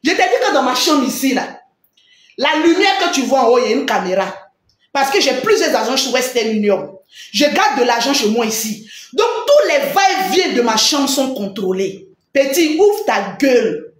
Je t'ai dit que dans ma chambre ici là, la lumière que tu vois en haut, il y a une caméra. Parce que j'ai plusieurs agents chez Western Union. Je garde de l'argent chez moi ici. Donc, tous les va-et-vient de ma chambre sont contrôlés. Petit, ouvre ta gueule.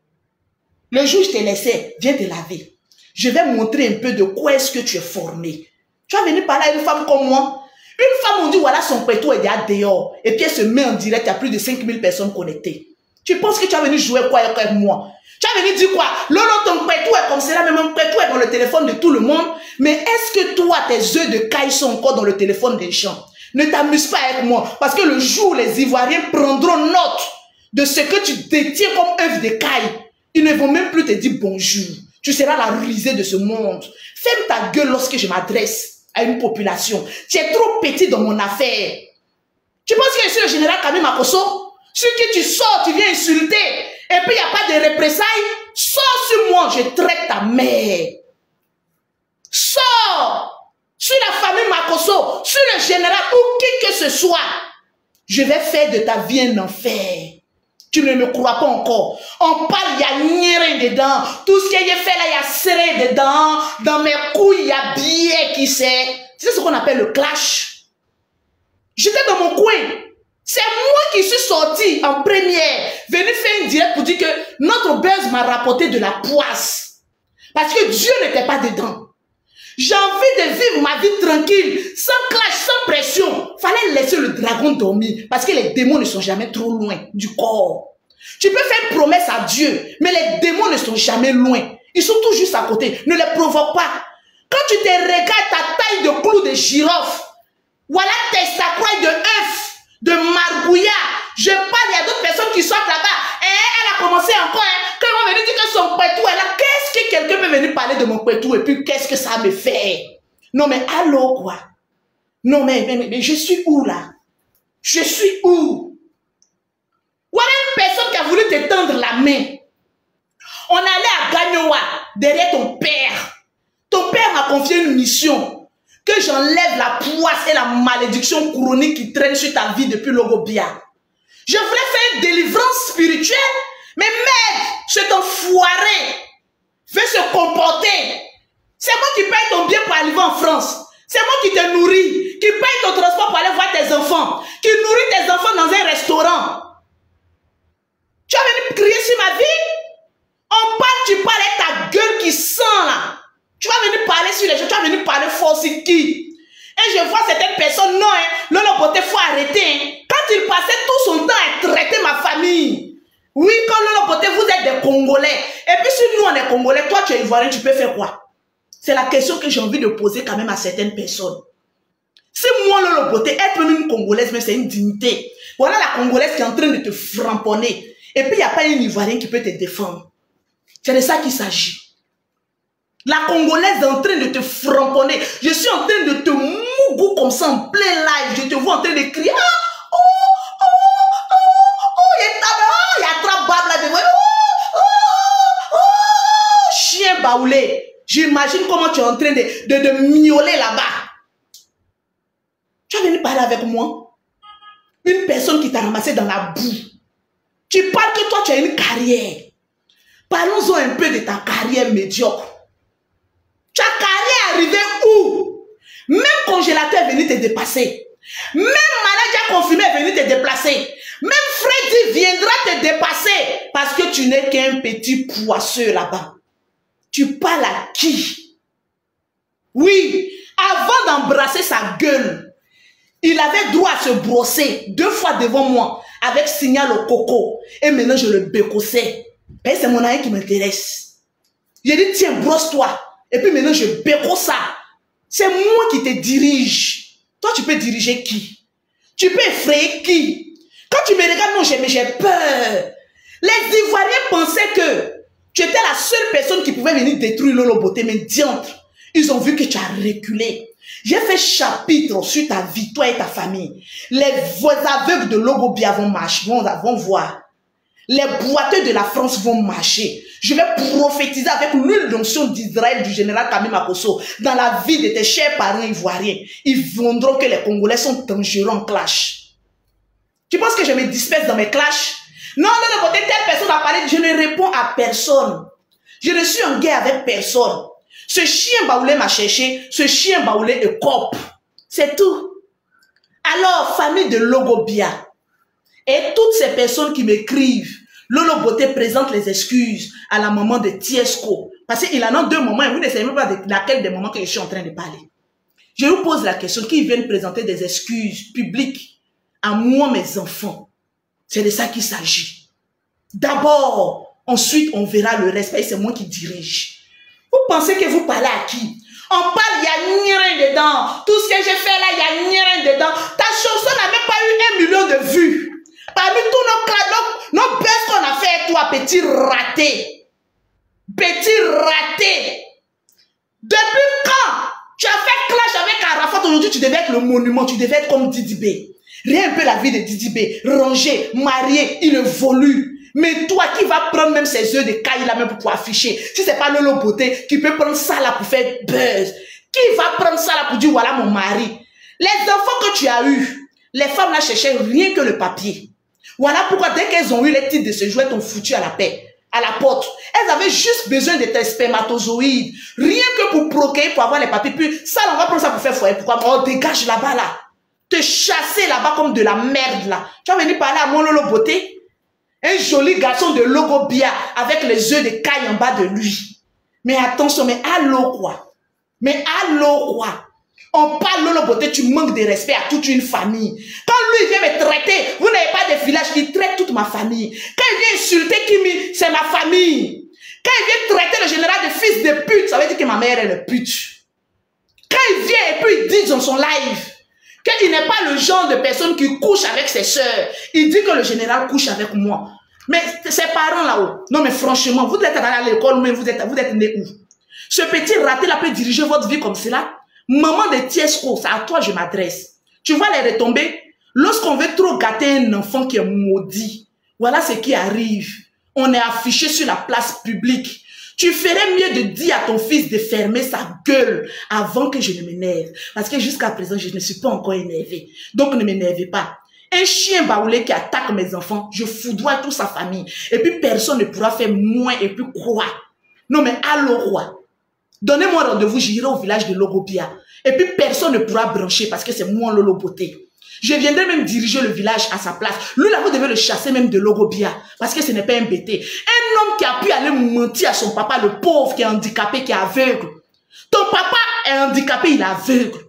Le jour où je t'ai laissé, viens te laver. Je vais montrer un peu de quoi est-ce que tu es formé. Tu vas venir parler à une femme comme moi. Une femme, on dit, voilà, son pétou est dehors. Et puis elle se met en direct, il y a plus de 5000 personnes connectées. Tu penses que tu vas venir jouer quoi avec moi? Tu vas venir dire quoi? Lolo, ton pétou est comme cela, mais mon pétou est dans le téléphone de tout le monde. Mais est-ce que toi, tes œufs de caille sont encore dans le téléphone des gens? Ne t'amuse pas avec moi. Parce que le jour où les Ivoiriens prendront note de ce que tu détiens comme œuf de caille, ils ne vont même plus te dire bonjour. Tu seras la risée de ce monde. Ferme ta gueule lorsque je m'adresse à une population. Tu es trop petit dans mon affaire. Tu penses que je suis le général Kami Makosso? Sur qui tu sors, tu viens insulter. Et puis il n'y a pas de représailles. Sors sur moi, je traite ta mère. Sors sur la famille Makosso, sur le général ou qui que ce soit. Je vais faire de ta vie un enfer. Tu ne me crois pas encore. On parle, il y a nieré dedans. Tout ce qui est fait là, il y a serré dedans. Dans mes couilles, il y a billet qui sait. C'est ce qu'on appelle le clash. J'étais dans mon coin. C'est moi qui suis sorti en première. Venu faire une direct pour dire que notre buzz m'a rapporté de la poisse. Parce que Dieu n'était pas dedans. J'ai envie de vivre ma vie tranquille, sans clash, sans pression. Fallait laisser le dragon dormir, parce que les démons ne sont jamais trop loin du corps. Tu peux faire une promesse à Dieu, mais les démons ne sont jamais loin. Ils sont tout juste à côté. Ne les provoque pas. Quand tu te regardes ta taille de clou de girofle, voilà tes sacroilles de œufs, de margouillat. Je parle, il y a d'autres personnes qui sortent là-bas. Elle a commencé encore. Quand on va venir dire que son pétou est là, qu'est-ce que quelqu'un peut venir parler de mon pétou et puis qu'est-ce que ça me fait? Non mais allô quoi? Non mais je suis où là? Je suis où? Voilà une personne qui a voulu te tendre la main. On allait à Gagnoa, derrière ton père. Ton père m'a confié une mission. Que j'enlève la poisse et la malédiction chronique qui traîne sur ta vie depuis Logobia. Je voulais faire une délivrance spirituelle. Mais merde, cet enfoiré veut se comporter. C'est moi qui paye ton bien pour arriver en France. C'est moi qui te nourris, qui paye ton transport pour aller voir tes enfants, qui nourrit tes enfants dans un restaurant. Tu vas venir crier sur ma vie? On parle, tu parles avec ta gueule qui sent là. Tu vas venir parler sur les gens, tu vas venir parler fort sur qui? Et je vois certaines personnes, non, Lolo Beauté, faut arrêter. Hein. Quand il passait tout son temps à traiter ma famille. Oui, quand Lolo Beauté, vous êtes des Congolais. Et puis si nous, on est Congolais, toi, tu es Ivoirien, tu peux faire quoi? C'est la question que j'ai envie de poser quand même à certaines personnes. Si moi, Lolo Beauté, être une Congolaise, mais c'est une dignité. Voilà la Congolaise qui est en train de te framponner. Et puis, il n'y a pas un Ivoirien qui peut te défendre. C'est de ça qu'il s'agit. La Congolaise est en train de te framponner. Je suis en train de te mougou comme ça en plein live. Je te vois en train de crier. Il y a trois babes là devant. Chien baoulé. J'imagine comment tu es en train de miauler là-bas. Tu vas venir parler avec moi. Une personne qui t'a ramassé dans la boue. Tu parles que toi tu as une carrière. Parlons-en un peu de ta carrière médiocre. Ta carrière est arrivée où? Même congélateur est venu te dépasser. Même manager confirmé est venu te déplacer. Même Freddy viendra te dépasser. Parce que tu n'es qu'un petit poisseux là-bas. Tu parles à qui? Oui, avant d'embrasser sa gueule, il avait droit à se brosser 2 fois devant moi avec signal au coco. Et maintenant, je le bécossais. C'est mon ami qui m'intéresse. J'ai dit, tiens, brosse-toi. Et puis maintenant, je bécosse ça. C'est moi qui te dirige. Toi, tu peux diriger qui? Tu peux effrayer qui? Quand tu me regardes, non, j'ai peur. Les Ivoiriens pensaient que tu étais la seule personne qui pouvait venir détruire Lolo Beauté. Mais diantre, ils ont vu que tu as reculé. J'ai fait chapitre sur ta vie, toi et ta famille. Les aveugles de Logobia vont marcher, vont voir. Les boiteux de la France vont marcher. Je vais prophétiser avec l'huile d'onction d'Israël du général Kami Makosso dans la vie de tes chers parents ivoiriens. Ils vendront que les Congolais sont dangereux en clash. Tu penses que je me disperse dans mes clashs? Non, de côté, telle personne a parlé, je ne réponds à personne. Je ne suis en guerre avec personne. Ce chien baoulé m'a cherché, ce chien baoulé est cop. C'est tout. Alors, famille de Logobia, et toutes ces personnes qui m'écrivent, Lolo Beauté présente les excuses à la maman de Tiesco. Parce qu'il en a deux moments et vous ne savez même pas de laquelle des moments que je suis en train de parler. Je vous pose la question, qui viennent présenter des excuses publiques à moi, mes enfants? C'est de ça qu'il s'agit. D'abord, ensuite, on verra le reste. C'est moi qui dirige. Vous pensez que vous parlez à qui? On parle, il n'y a rien dedans. Tout ce que j'ai fait là, il n'y a rien dedans. Ta chanson n'a même pas eu 1 million de vues. Parmi tous nos buzz qu'on a fait, toi, petit raté. Petit raté. Depuis quand tu as fait clash avec Arafat? Aujourd'hui, tu devais être le monument. Tu devais être comme Didi B. Rien un peu la vie de Didi B. Rangé, marié, il évolue. Mais toi qui vas prendre même ses œufs de caille là même pour afficher. Si c'est pas Lolo Beauté qui peut prendre ça là pour faire buzz. Qui va prendre ça là pour dire voilà mon mari. Les enfants que tu as eus, les femmes là cherchaient rien que le papier. Voilà pourquoi dès qu'elles ont eu les titres de ce jouet, t'ont foutu à la paix, à la porte. Elles avaient juste besoin de tes spermatozoïdes. Rien que pour procréer, pour avoir les papiers. Puis ça, on va prendre ça pour faire foyer. Pourquoi? On dégage là-bas là. Te chasser là-bas comme de la merde là. Tu vas venir parler à mon Lolo Beauté? Un joli garçon de Logobia avec les œufs de caille en bas de lui. Mais attention, mais allô quoi? Mais allô quoi? On parle Lolo Beauté, tu manques de respect à toute une famille. Quand lui vient me traiter, vous n'avez pas de village, il traite toute ma famille. Quand il vient insulter Kimi, c'est ma famille. Quand il vient traiter le général de fils de pute, ça veut dire que ma mère est le pute. Quand il vient et puis il dit dans son live qu'il n'est pas le genre de personne qui couche avec ses soeurs. Il dit que le général couche avec moi. Mais ses parents là-haut, non mais franchement, vous êtes allé à l'école, mais vous êtes né où? Ce petit raté là peut diriger votre vie comme cela. Maman de Tiesco, c'est à toi je m'adresse. Tu vois les retombées? Lorsqu'on veut trop gâter un enfant qui est maudit, voilà ce qui arrive. On est affiché sur la place publique. Tu ferais mieux de dire à ton fils de fermer sa gueule avant que je ne m'énerve. Parce que jusqu'à présent, je ne suis pas encore énervé. Donc ne m'énervez pas. Un chien baoulé qui attaque mes enfants, je foudroie toute sa famille. Et puis personne ne pourra faire moins et puis quoi? Non mais allô roi. Donnez-moi rendez-vous, j'irai au village de Logobia. Et puis personne ne pourra brancher parce que c'est moi Lolo Beauté. Je viendrai même diriger le village à sa place. Lui là, vous devez le chasser même de Logobia. Parce que ce n'est pas un bêté. Un homme qui a pu aller mentir à son papa, le pauvre qui est handicapé, qui est aveugle. Ton papa est handicapé, il est aveugle.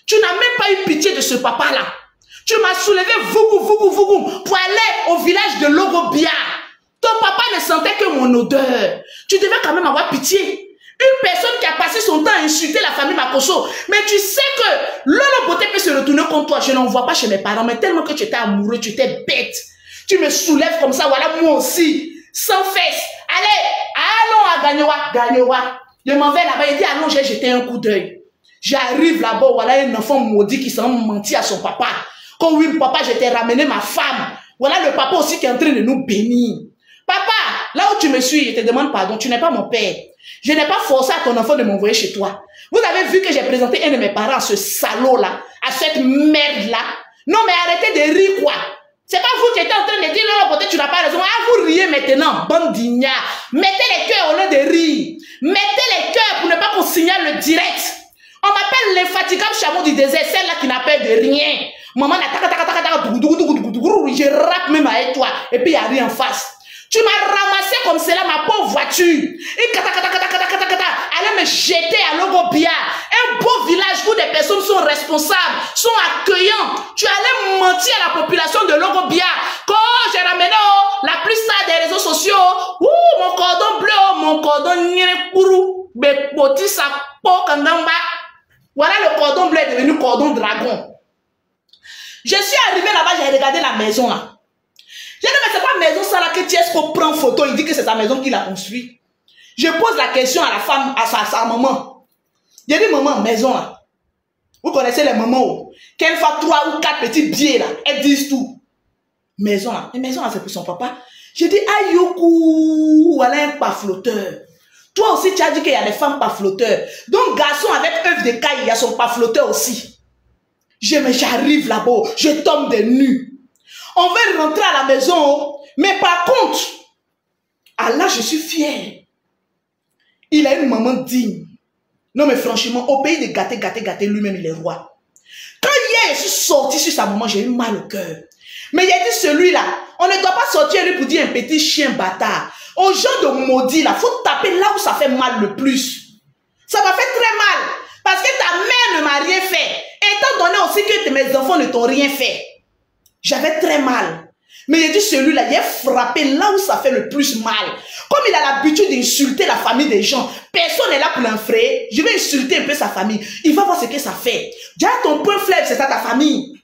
Tu n'as même pas eu pitié de ce papa-là. Tu m'as soulevé pour aller au village de Logobia. Ton papa ne sentait que mon odeur. Tu devais quand même avoir pitié. Une personne qui a passé son temps à insulter la famille Makoso. Mais tu sais que Lolo Beauté peut se retourner contre toi. Je n'en vois pas chez mes parents. Mais tellement que tu étais amoureux, tu étais bête. Tu me soulèves comme ça. Voilà, moi aussi. Sans fesses. Allez, allons à Gagnewa. Je m'en vais là-bas. Il dit, allons, j'ai jeté un coup d'œil. J'arrive là-bas. Voilà un enfant maudit qui s'en mentit à son papa. Quand oui, papa, je t'ai ramené ma femme. Voilà le papa aussi qui est en train de nous bénir. Papa, là où tu me suis, je te demande pardon. Tu n'es pas mon père. Je n'ai pas forcé à ton enfant de m'envoyer chez toi. Vous avez vu que j'ai présenté un de mes parents à ce salaud-là, à cette merde-là. Non, mais arrêtez de rire, quoi. C'est pas vous qui êtes en train de dire, non, peut-être tu n'as pas raison. Ah, vous riez maintenant, bande d'ignards. Mettez les cœurs au lieu de rire. Mettez les cœurs pour ne pas qu'on signale le direct. On m'appelle l'infatigable chameau du désert, celle-là qui n'a peur de rien. Maman, je rappe même avec toi. Et puis, il n'y a rien en face. Tu m'as ramassé comme cela, ma pauvre voiture. Et allez me jeter à Logobia. Un beau village où des personnes sont responsables, sont accueillants. Tu allais mentir à la population de Logobia. Quand j'ai ramené la plus star des réseaux sociaux, mon cordon bleu, mon cordon nyerekourou, bepoti sa pokandamba. Voilà le cordon bleu est devenu cordon dragon. Je suis arrivé là-bas, j'ai regardé la maison là. J'ai dit, mais c'est pas maison ça là que Tiesco prend photo, il dit que c'est sa maison qu'il a construite. Je pose la question à la femme, à sa maman. J'ai dit, maman, maison là. Vous connaissez les mamans, qu'elle fait 3 ou 4 petits billets là, elles disent tout. Maison là, mais maison là c'est pour son papa. J'ai dit, aïe yoku, voilà un pas flotteur. Toi aussi tu as dit qu'il y a des femmes pas flotteurs. Donc garçon avec œuf de caille, il y a son pas flotteur aussi. J'arrive là-bas, je tombe des nues. On veut rentrer à la maison, mais par contre, Allah, je suis fier. Il a une maman digne. Non, mais franchement, au pays de gâter, lui-même, il est roi. Quand hier, je suis sorti sur sa maman, j'ai eu mal au cœur. Mais il a dit celui-là, On ne doit pas sortir lui pour dire un petit chien bâtard. Aux gens de maudits, là, faut taper là où ça fait mal le plus. Ça m'a fait très mal. Parce que ta mère ne m'a rien fait. Étant donné aussi que mes enfants ne t'ont rien fait. J'avais très mal. Mais il dit celui-là, il est frappé là où ça fait le plus mal. Comme il a l'habitude d'insulter la famille des gens, personne n'est là pour l'enfrayer. Je vais insulter un peu sa famille. Il va voir ce que ça fait. Déjà, ton point faible, c'est ça ta famille.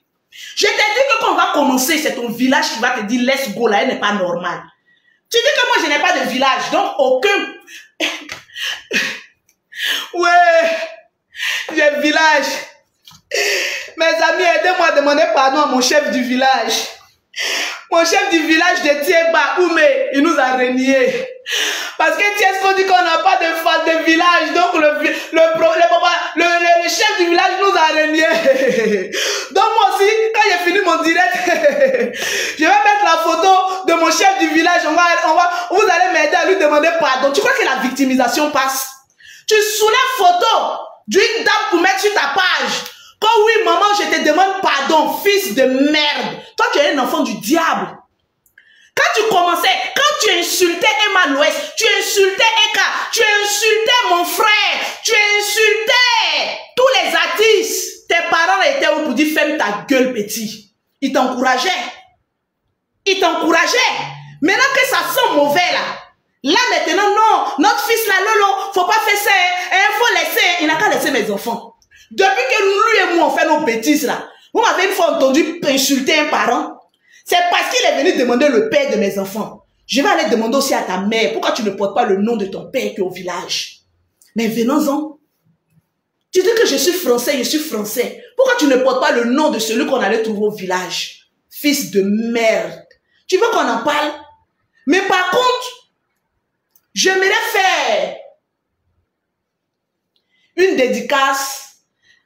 Je t'ai dit que quand on va commencer, c'est ton village qui va te dire let's go là, elle n'est pas normale. Tu dis que moi, je n'ai pas de village, donc aucun... Ouais, j'ai un village. Mes amis, aidez-moi à demander pardon à mon chef du village. Mon chef du village de Tieba, Oumé, il nous a reniés. Parce que Tiesco dit qu'on n'a pas de village, donc le chef du village nous a reniés. Donc moi aussi, quand j'ai fini mon direct, je vais mettre la photo de mon chef du village. Vous allez m'aider à lui demander pardon. Tu crois que la victimisation passe? Tu soulèves photo d'une dame pour mettre sur ta page. Quand oui, maman, je te demande pardon, fils de merde. Toi, tu es un enfant du diable. Quand tu commençais, quand tu insultais Emmanuel, tu insultais Eka, tu insultais mon frère, tu insultais tous les artistes. Tes parents étaient où pour dire ferme ta gueule, petit. Ils t'encourageaient. Ils t'encourageaient. Maintenant que ça sent mauvais là. Là maintenant, non, notre fils là, Lolo, faut pas faire ça, il faut laisser. Il n'a qu'à laisser mes enfants. Depuis que lui et moi on fait nos bêtises là, vous m'avez une fois entendu insulter un parent. C'est parce qu'il est venu demander le père de mes enfants. Je vais aller demander aussi à ta mère, pourquoi tu ne portes pas le nom de ton père qui est au village? Mais venons-en. Tu dis que je suis français, je suis français. Pourquoi tu ne portes pas le nom de celui qu'on allait trouver au village? Fils de merde. Tu veux qu'on en parle? Mais par contre, j'aimerais faire une dédicace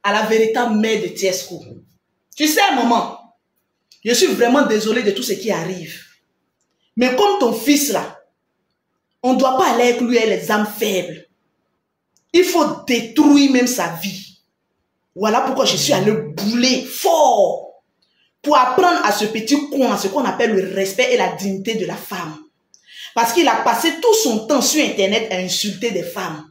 à la véritable mère de Tiesco. Tu sais, maman, je suis vraiment désolé de tout ce qui arrive. Mais comme ton fils là, on ne doit pas aller avec lui avec les âmes faibles. Il faut détruire même sa vie. Voilà pourquoi je suis allé bouler fort pour apprendre à ce petit con, à ce qu'on appelle le respect et la dignité de la femme. Parce qu'il a passé tout son temps sur Internet à insulter des femmes.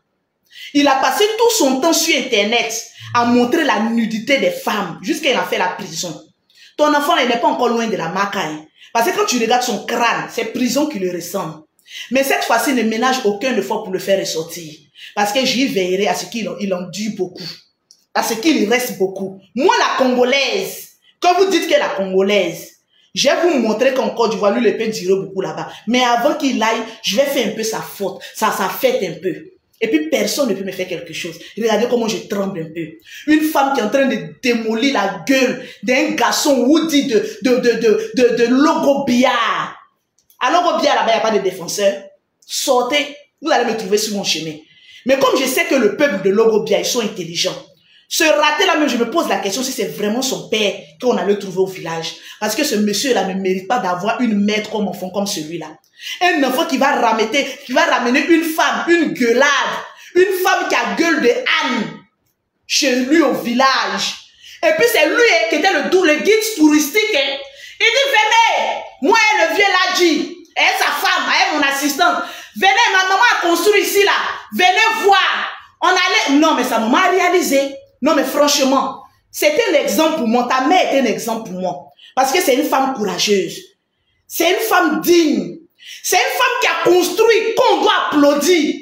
Il a passé tout son temps sur Internet à montrer la nudité des femmes jusqu'à il a fait la prison. Ton enfant n'est pas encore loin de la macaille. Parce que quand tu regardes son crâne, c'est prison qui lui ressemble. Mais cette fois-ci, ne ménage aucun effort pour le faire ressortir. Parce que j'y veillerai à ce qu'il en dure beaucoup. À ce qu'il reste beaucoup. Moi, la Congolaise, quand vous dites que la Congolaise, je vais vous montrer qu'en Côte d'Ivoire, lui, le peut durer beaucoup là-bas. Mais avant qu'il aille, je vais faire un peu sa faute, sa fête un peu. Et puis, personne ne peut me faire quelque chose. Regardez comment je tremble un peu. Une femme qui est en train de démolir la gueule d'un garçon Woody de Logobia. À Logobia, là-bas, il n'y a pas de défenseur. Sortez, vous allez me trouver sur mon chemin. Mais comme je sais que le peuple de Logobia, ils sont intelligents. Ce raté-là, même, je me pose la question si c'est vraiment son père qu'on allait trouver au village. Parce que ce monsieur-là ne mérite pas d'avoir une mère comme enfant comme celui-là. Un enfant qui va ramener une femme, une gueulade, une femme qui a gueule de âne chez lui au village. Et puis c'est lui qui était le guide touristique. Il dit, venez, moi et le vieux l'a dit, et sa femme, et mon assistante, venez, ma maman a construit ici là, venez voir. On allait, non mais sa maman a réalisé. Non mais franchement, c'était un exemple pour moi, ta mère était un exemple pour moi. Parce que c'est une femme courageuse. C'est une femme digne. C'est une femme qui a construit, qu'on doit applaudir.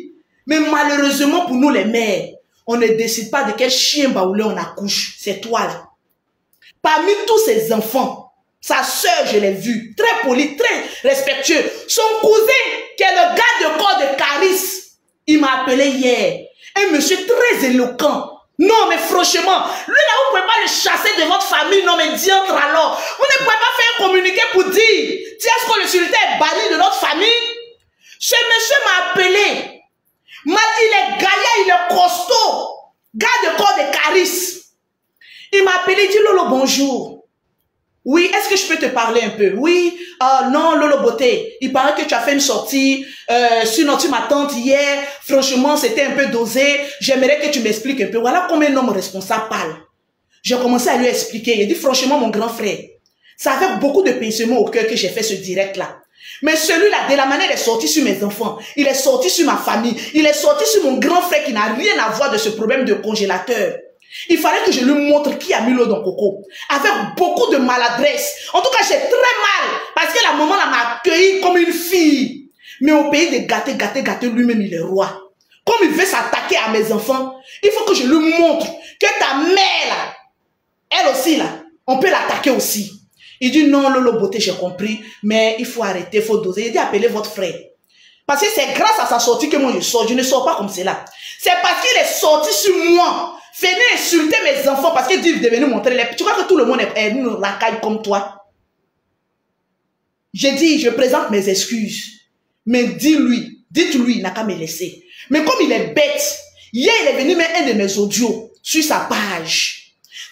Mais malheureusement pour nous les mères, on ne décide pas de quel chien baoulé on accouche. C'est toi là. Parmi tous ces enfants, sa soeur, je l'ai vue, très polie, très respectueux. Son cousin, qui est le gars de corps de Caris, il m'a appelé hier. Un monsieur très éloquent. Non, mais franchement, lui là, vous ne pouvez pas le chasser de votre famille. Non, mais diantre alors. Vous ne pouvez pas faire un communiqué pour dire, tiens, est-ce que le sultan est banni de notre famille? Ce monsieur m'a appelé. M'a dit, il est gaillard, il est costaud. Gars de corps de Caris. Il m'a appelé, il dit, Lolo, bonjour. Oui, est-ce que je peux te parler un peu? Oui, non, Lolo Beauté, il paraît que tu as fait une sortie sur ma tante hier. Franchement, c'était un peu dosé. J'aimerais que tu m'expliques un peu. Voilà comment un homme responsable parle. J'ai commencé à lui expliquer. Il dit, franchement, mon grand frère, C'est avec beaucoup de pincement au cœur que j'ai fait ce direct-là. Mais celui-là, de la manière, il est sorti sur mes enfants. Il est sorti sur ma famille. Il est sorti sur mon grand frère qui n'a rien à voir de ce problème de congélateur. Il fallait que je lui montre qui a mis l'eau dans le coco. Avec beaucoup de maladresse. En tout cas, j'ai très mal. Parce que la maman m'a accueilli comme une fille. Mais au pays de gâter, lui-même, il est roi. Comme il veut s'attaquer à mes enfants, il faut que je lui montre que ta mère, là, elle aussi, là, on peut l'attaquer aussi. Il dit non, Lolo Beauté, j'ai compris, mais il faut arrêter, il faut doser. Il dit appelez votre frère. Parce que c'est grâce à sa sortie que moi je sors. Je ne sors pas comme cela. C'est parce qu'il est sorti sur moi. Venez insulter mes enfants parce qu'il dit de venir montrer les... Tu crois que tout le monde est une racaille comme toi? J'ai dit, je présente mes excuses. Mais dis-lui, dites-lui, il n'a qu'à me laisser. Mais comme il est bête, hier il est venu mettre un de mes audios sur sa page.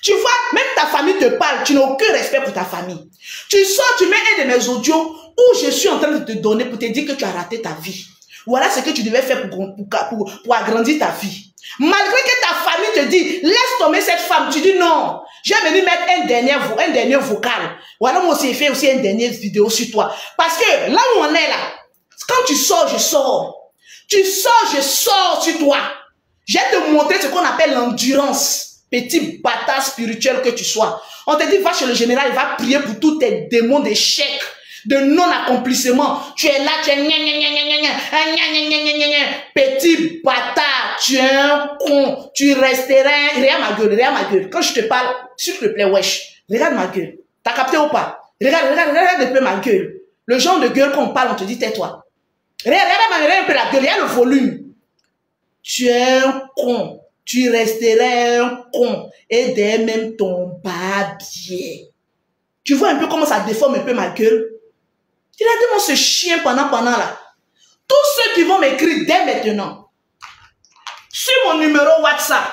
Tu vois, même ta famille te parle, tu n'as aucun respect pour ta famille. Tu sors, tu mets un de mes audios où je suis en train de te donner pour te dire que tu as raté ta vie. Voilà ce que tu devais faire pour agrandir ta vie. Malgré que ta famille te dit, laisse tomber cette femme, tu dis non. J'ai venu mettre un dernier vocal. Voilà, moi aussi, j'ai fait aussi une dernière vidéo sur toi. Parce que là où on est là, quand tu sors, je sors. Tu sors, je sors sur toi. Je vais te montrer ce qu'on appelle l'endurance. Petit bâtard spirituel que tu sois. On te dit, va chez le général, il va prier pour tous tes démons d'échec, de non-accomplissement. Tu es là, tu es petit bâtard, tu es un con, tu resteras, regarde ma gueule. Quand je te parle, s'il te plaît, wesh, regarde ma gueule. T'as capté ou pas? Regarde un peu ma gueule. Le genre de gueule qu'on parle, on te dit, tais-toi. Regarde un peu la gueule, regarde le volume. Tu es un con. Tu resterais un con et derrière même ton barbier. Tu vois un peu comment ça déforme un peu ma gueule? Il a dit, moi, ce chien pendant là. Tous ceux qui vont m'écrire dès maintenant, sur mon numéro WhatsApp,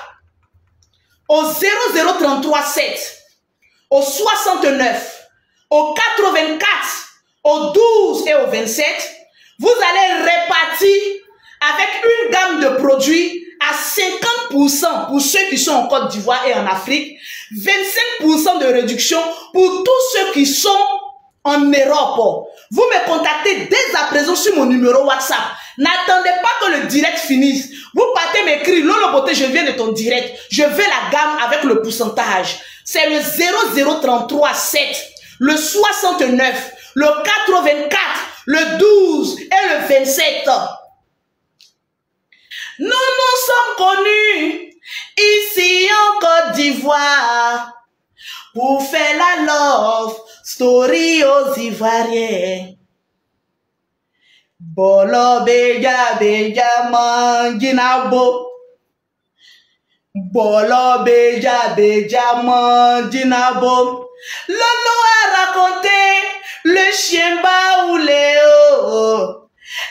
au 00337, au 69, au 84, au 12 et au 27, vous allez répartir avec une gamme de produits à 50% pour ceux qui sont en Côte d'Ivoire et en Afrique, 25% de réduction pour tous ceux qui sont en Europe. Vous me contactez dès à présent sur mon numéro WhatsApp. N'attendez pas que le direct finisse. Vous partez m'écrire, Lolo Beauté, je viens de ton direct. Je veux la gamme avec le pourcentage. C'est le 00337, le 69, le 84, le 12 et le 27. Nous sommes connus ici en Côte d'Ivoire pour faire la love story aux Ivoiriens. Bolo beja manginabo. Bolo beja manginabo. Lolo a raconté le chien baoulé.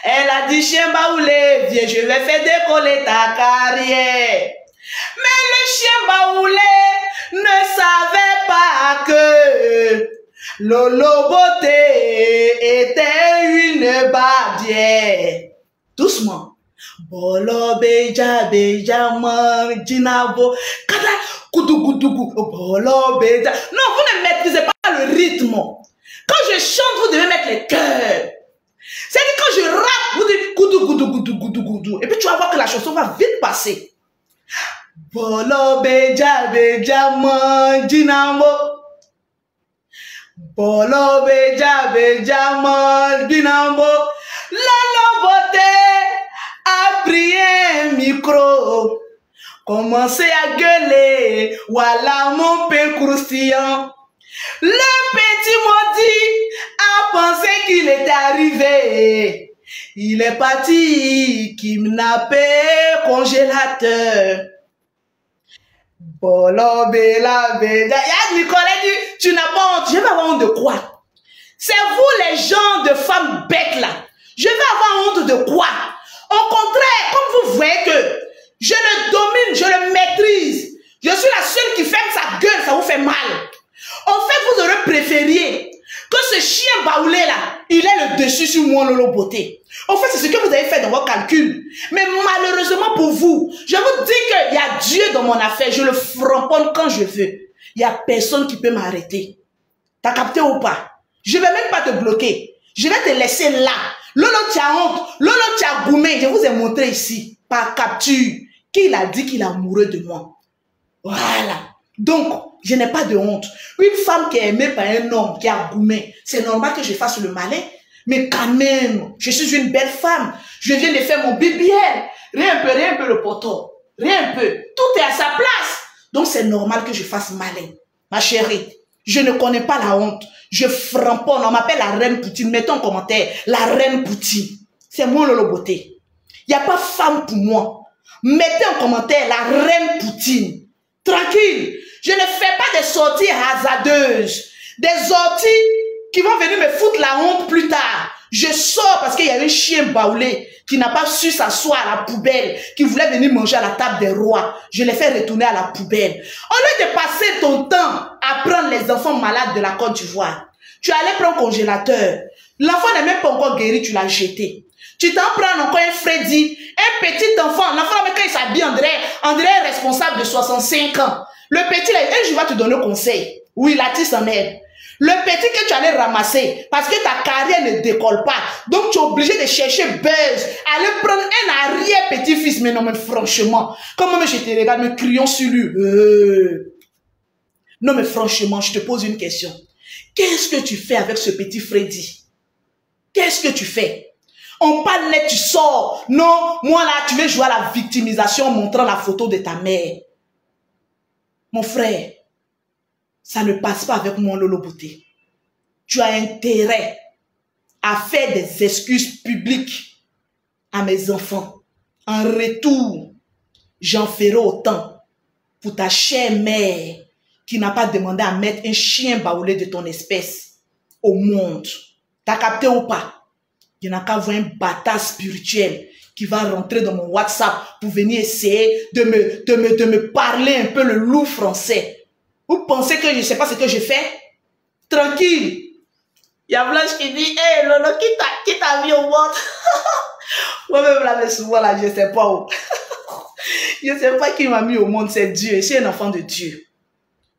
Elle a dit, chien baoulé, viens, je vais faire décoller ta carrière. Mais le chien baoulé ne savait pas que Lolo Beauté était une barbière. Doucement. Bolo beja manginabo. Kada kudugudugu. Bolo beja. Non, vous ne maîtrisez pas le rythme. Quand je chante, vous devez mettre les cœurs. C'est-à-dire quand je rappe, vous dites goudou, goudou, goudou, goudou, goudou. Et puis tu vas voir que la chanson va vite passer. Bolo beja manginabo. Bolo beja manginabo. Lolo Beauté a pris un micro. Commencez à gueuler. Voilà mon pain croustillant. Le petit maudit a pensé qu'il était arrivé. Il est parti kidnapper congélateur. Bolo bela beda. Nicolas dit, tu n'as pas honte. Je vais avoir honte de quoi? C'est vous les gens de femmes bêtes là. Je vais avoir honte de quoi? Au contraire, comme vous voyez que je le domine, je le maîtrise. Je suis la seule qui ferme sa gueule, ça vous fait mal. En fait, vous aurez préféré que ce chien baoulé là, il ait le dessus sur moi, Lolo Beauté. En fait, c'est ce que vous avez fait dans vos calculs. Mais malheureusement pour vous, je vous dis qu'il y a Dieu dans mon affaire. Je le framponne quand je veux. Il n'y a personne qui peut m'arrêter. T'as capté ou pas? Je vais même pas te bloquer. Je vais te laisser là. Lolo, tu as honte. Lolo, tu as goumé. Je vous ai montré ici, par capture, qu'il a dit qu'il est amoureux de moi. Voilà. Donc, je n'ai pas de honte. Une femme qui est aimée par un homme qui a goumé, c'est normal que je fasse le malin. Mais quand même, je suis une belle femme. Je viens de faire mon BBL. Rien un peu le poteau. Rien un peu. Tout est à sa place. Donc, c'est normal que je fasse malin. Ma chérie, je ne connais pas la honte. Je framponne. On m'appelle la reine Poutine. Mettons en commentaire, la reine Poutine. C'est moi Lolo Beauté. Il n'y a pas femme pour moi. Mettez en commentaire la reine Poutine. Tranquille. Je ne fais pas des sorties hasardeuses. Des sorties qui vont venir me foutre la honte plus tard. Je sors parce qu'il y a un chien baoulé qui n'a pas su s'asseoir à la poubelle, qui voulait venir manger à la table des rois. Je l'ai fait retourner à la poubelle. Au lieu de passer ton temps à prendre les enfants malades de la Côte d'Ivoire, tu allais prendre un congélateur. L'enfant n'est même pas encore guéri, tu l'as jeté. Tu t'en prends encore un Freddy, un petit enfant. L'enfant, quand il s'habille, André est responsable de 65 ans. Le petit, là, je vais te donner un conseil. Oui, la tisse en aide. Le petit que tu allais ramasser, parce que ta carrière ne décolle pas. Donc, tu es obligé de chercher buzz. Aller prendre un arrière-petit-fils. Mais non, mais franchement, comment je te regarde, me crions sur lui. Non, mais franchement, je te pose une question. Qu'est-ce que tu fais avec ce petit Freddy? Qu'est-ce que tu fais? On parle net, tu sors. Non, moi là, tu veux jouer à la victimisation en montrant la photo de ta mère. Mon frère, ça ne passe pas avec mon Lolo Beauté. Tu as intérêt à faire des excuses publiques à mes enfants. En retour, j'en ferai autant pour ta chère mère qui n'a pas demandé à mettre un chien baoulé de ton espèce au monde. T'as capté ou pas? Il n'y en a qu'à voir un bâtard spirituel qui va rentrer dans mon WhatsApp pour venir essayer de me parler un peu le loup français. Vous pensez que je ne sais pas ce que je fais? Tranquille. Il y a Blanche qui dit, hey Lolo, qui t'a mis au monde? Moi-même là, mais souvent là, je ne sais pas où. Je ne sais pas qui m'a mis au monde, c'est Dieu. Je suis un enfant de Dieu.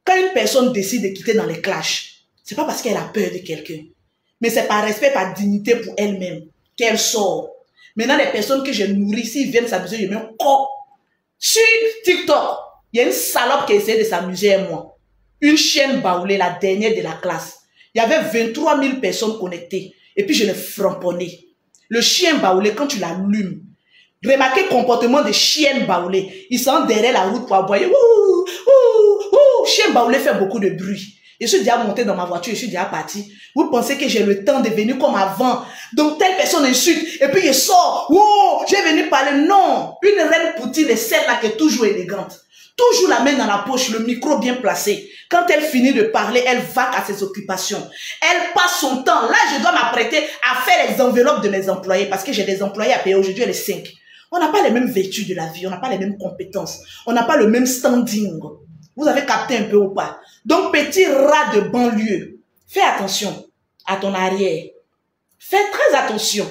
Quand une personne décide de quitter dans les clashs, ce n'est pas parce qu'elle a peur de quelqu'un. Mais c'est par respect, par dignité pour elle-même qu'elle sort. Maintenant, les personnes que je nourris, s'ils viennent s'amuser, je mets un corps. Sur TikTok, il y a une salope qui essaie de s'amuser avec moi. Une chienne baoulée, la dernière de la classe. Il y avait 23 000 personnes connectées. Et puis, je l'ai framponné. Le chien baoulé, quand tu l'allumes, remarquez le comportement de chienne baoulée. Ils sont derrière la route pour aboyer. Chien baoulé fait beaucoup de bruit. Je suis déjà monté dans ma voiture, je suis déjà parti. Vous pensez que j'ai le temps de venir comme avant? Donc, telle personne insulte, et puis je sors. Wow, j'ai venu parler. Non, une reine Poutine est celle-là qui est toujours élégante. Toujours la main dans la poche, le micro bien placé. Quand elle finit de parler, elle va à ses occupations. Elle passe son temps. Là, je dois m'apprêter à faire les enveloppes de mes employés parce que j'ai des employés à payer. Aujourd'hui, les 5. On n'a pas les mêmes vertus de la vie. On n'a pas les mêmes compétences. On n'a pas le même standing. Vous avez capté un peu ou pas? Donc, petit rat de banlieue, fais attention à ton arrière. Fais très attention.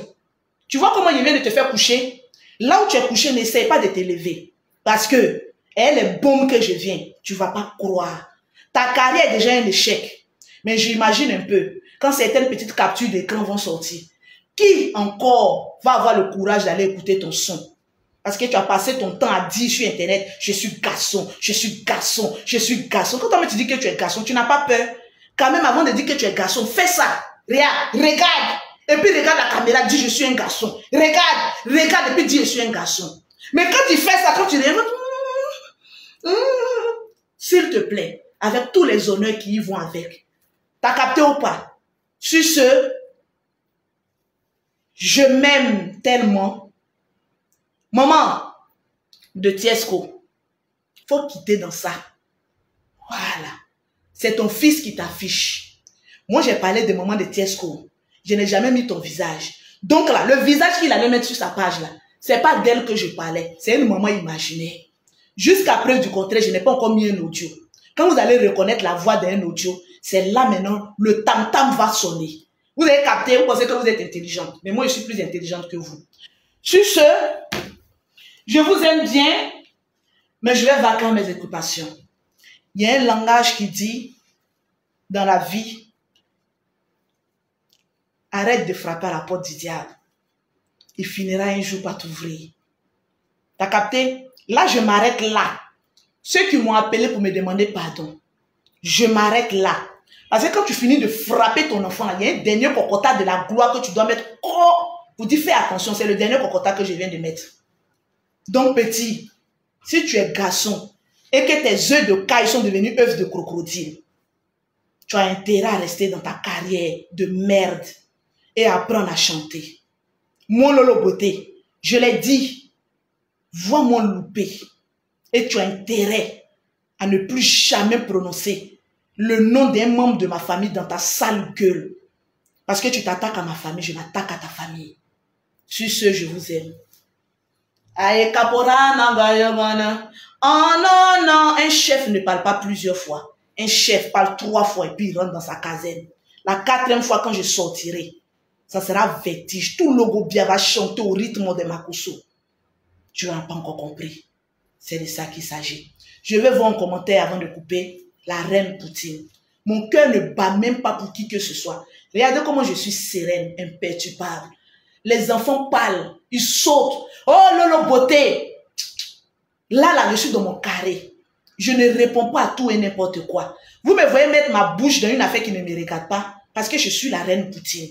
Tu vois comment il vient de te faire coucher? Là où tu es couché, n'essaye pas de te lever. Parce que elle est bombe que je viens. Tu ne vas pas croire. Ta carrière est déjà un échec. Mais j'imagine un peu, quand certaines petites captures d'écran vont sortir, qui encore va avoir le courage d'aller écouter ton son? Parce que tu as passé ton temps à dire sur Internet, je suis garçon, je suis garçon, je suis garçon. Quand on te dit que tu es garçon, tu n'as pas peur. Quand même, avant de dire que tu es garçon, fais ça. Regarde. Et puis regarde la caméra, dis je suis un garçon. Regarde et puis dis je suis un garçon. Mais quand tu fais ça, quand tu regardes, s'il te plaît, avec tous les honneurs qui y vont avec. T'as capté ou pas? Sur ce, je m'aime tellement. Maman de Tiesco, faut quitter dans ça. Voilà. C'est ton fils qui t'affiche. Moi, j'ai parlé de maman de Tiesco. Je n'ai jamais mis ton visage. Donc là, le visage qu'il allait mettre sur sa page là, c'est pas d'elle que je parlais. C'est une maman imaginaire. Jusqu'à preuve du contraire, je n'ai pas encore mis un audio. Quand vous allez reconnaître la voix d'un audio, c'est là maintenant, le tam-tam va sonner. Vous avez capté, vous pensez que vous êtes intelligente. Mais moi, je suis plus intelligente que vous. Sur ce, je vous aime bien, mais je vais vaquer mes occupations. Il y a un langage qui dit, dans la vie, arrête de frapper à la porte du diable. Il finira un jour par t'ouvrir. T'as capté? Là, je m'arrête là. Ceux qui m'ont appelé pour me demander pardon, je m'arrête là. Parce que quand tu finis de frapper ton enfant, il y a un dernier cocotat de la gloire que tu dois mettre. Oh, pour dire fais attention, c'est le dernier cocotat que je viens de mettre. Donc petit, si tu es garçon et que tes œufs de caille sont devenus œufs de crocodile, tu as intérêt à rester dans ta carrière de merde et apprendre à chanter. Mon Lolo Beauté, je l'ai dit, vois mon loupé et tu as intérêt à ne plus jamais prononcer le nom d'un membre de ma famille dans ta sale gueule. Parce que tu t'attaques à ma famille, je m'attaque à ta famille. Sur ce, je vous aime. Aïe, Kapora, Nangayamana. Oh non, non, un chef ne parle pas plusieurs fois. Un chef parle 3 fois et puis il rentre dans sa caserne. La 4e fois quand je sortirai, ça sera vertige. Tout le Gobia va chanter au rythme de Makosso. Tu n'as pas encore compris. C'est de ça qu'il s'agit. Je vais voir un commentaire avant de couper. La reine Poutine. Mon cœur ne bat même pas pour qui que ce soit. Regardez comment je suis sereine, imperturbable. Les enfants parlent, ils sautent. Oh, Lolo Beauté. Là, je suis dans mon carré. Je ne réponds pas à tout et n'importe quoi. Vous me voyez mettre ma bouche dans une affaire qui ne me regarde pas parce que je suis la reine Poutine.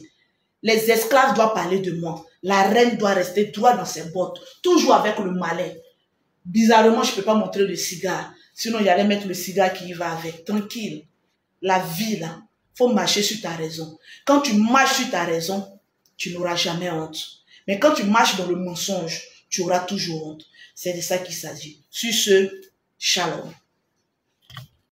Les esclaves doivent parler de moi. La reine doit rester droit dans ses bottes, toujours avec le malin. Bizarrement, je ne peux pas montrer le cigare. Sinon, j'allais mettre le cigare qui y va avec. Tranquille. La vie, là, il faut marcher sur ta raison. Quand tu marches sur ta raison, tu n'auras jamais honte. Mais quand tu marches dans le mensonge, tu auras toujours honte. C'est de ça qu'il s'agit. Sur ce, shalom.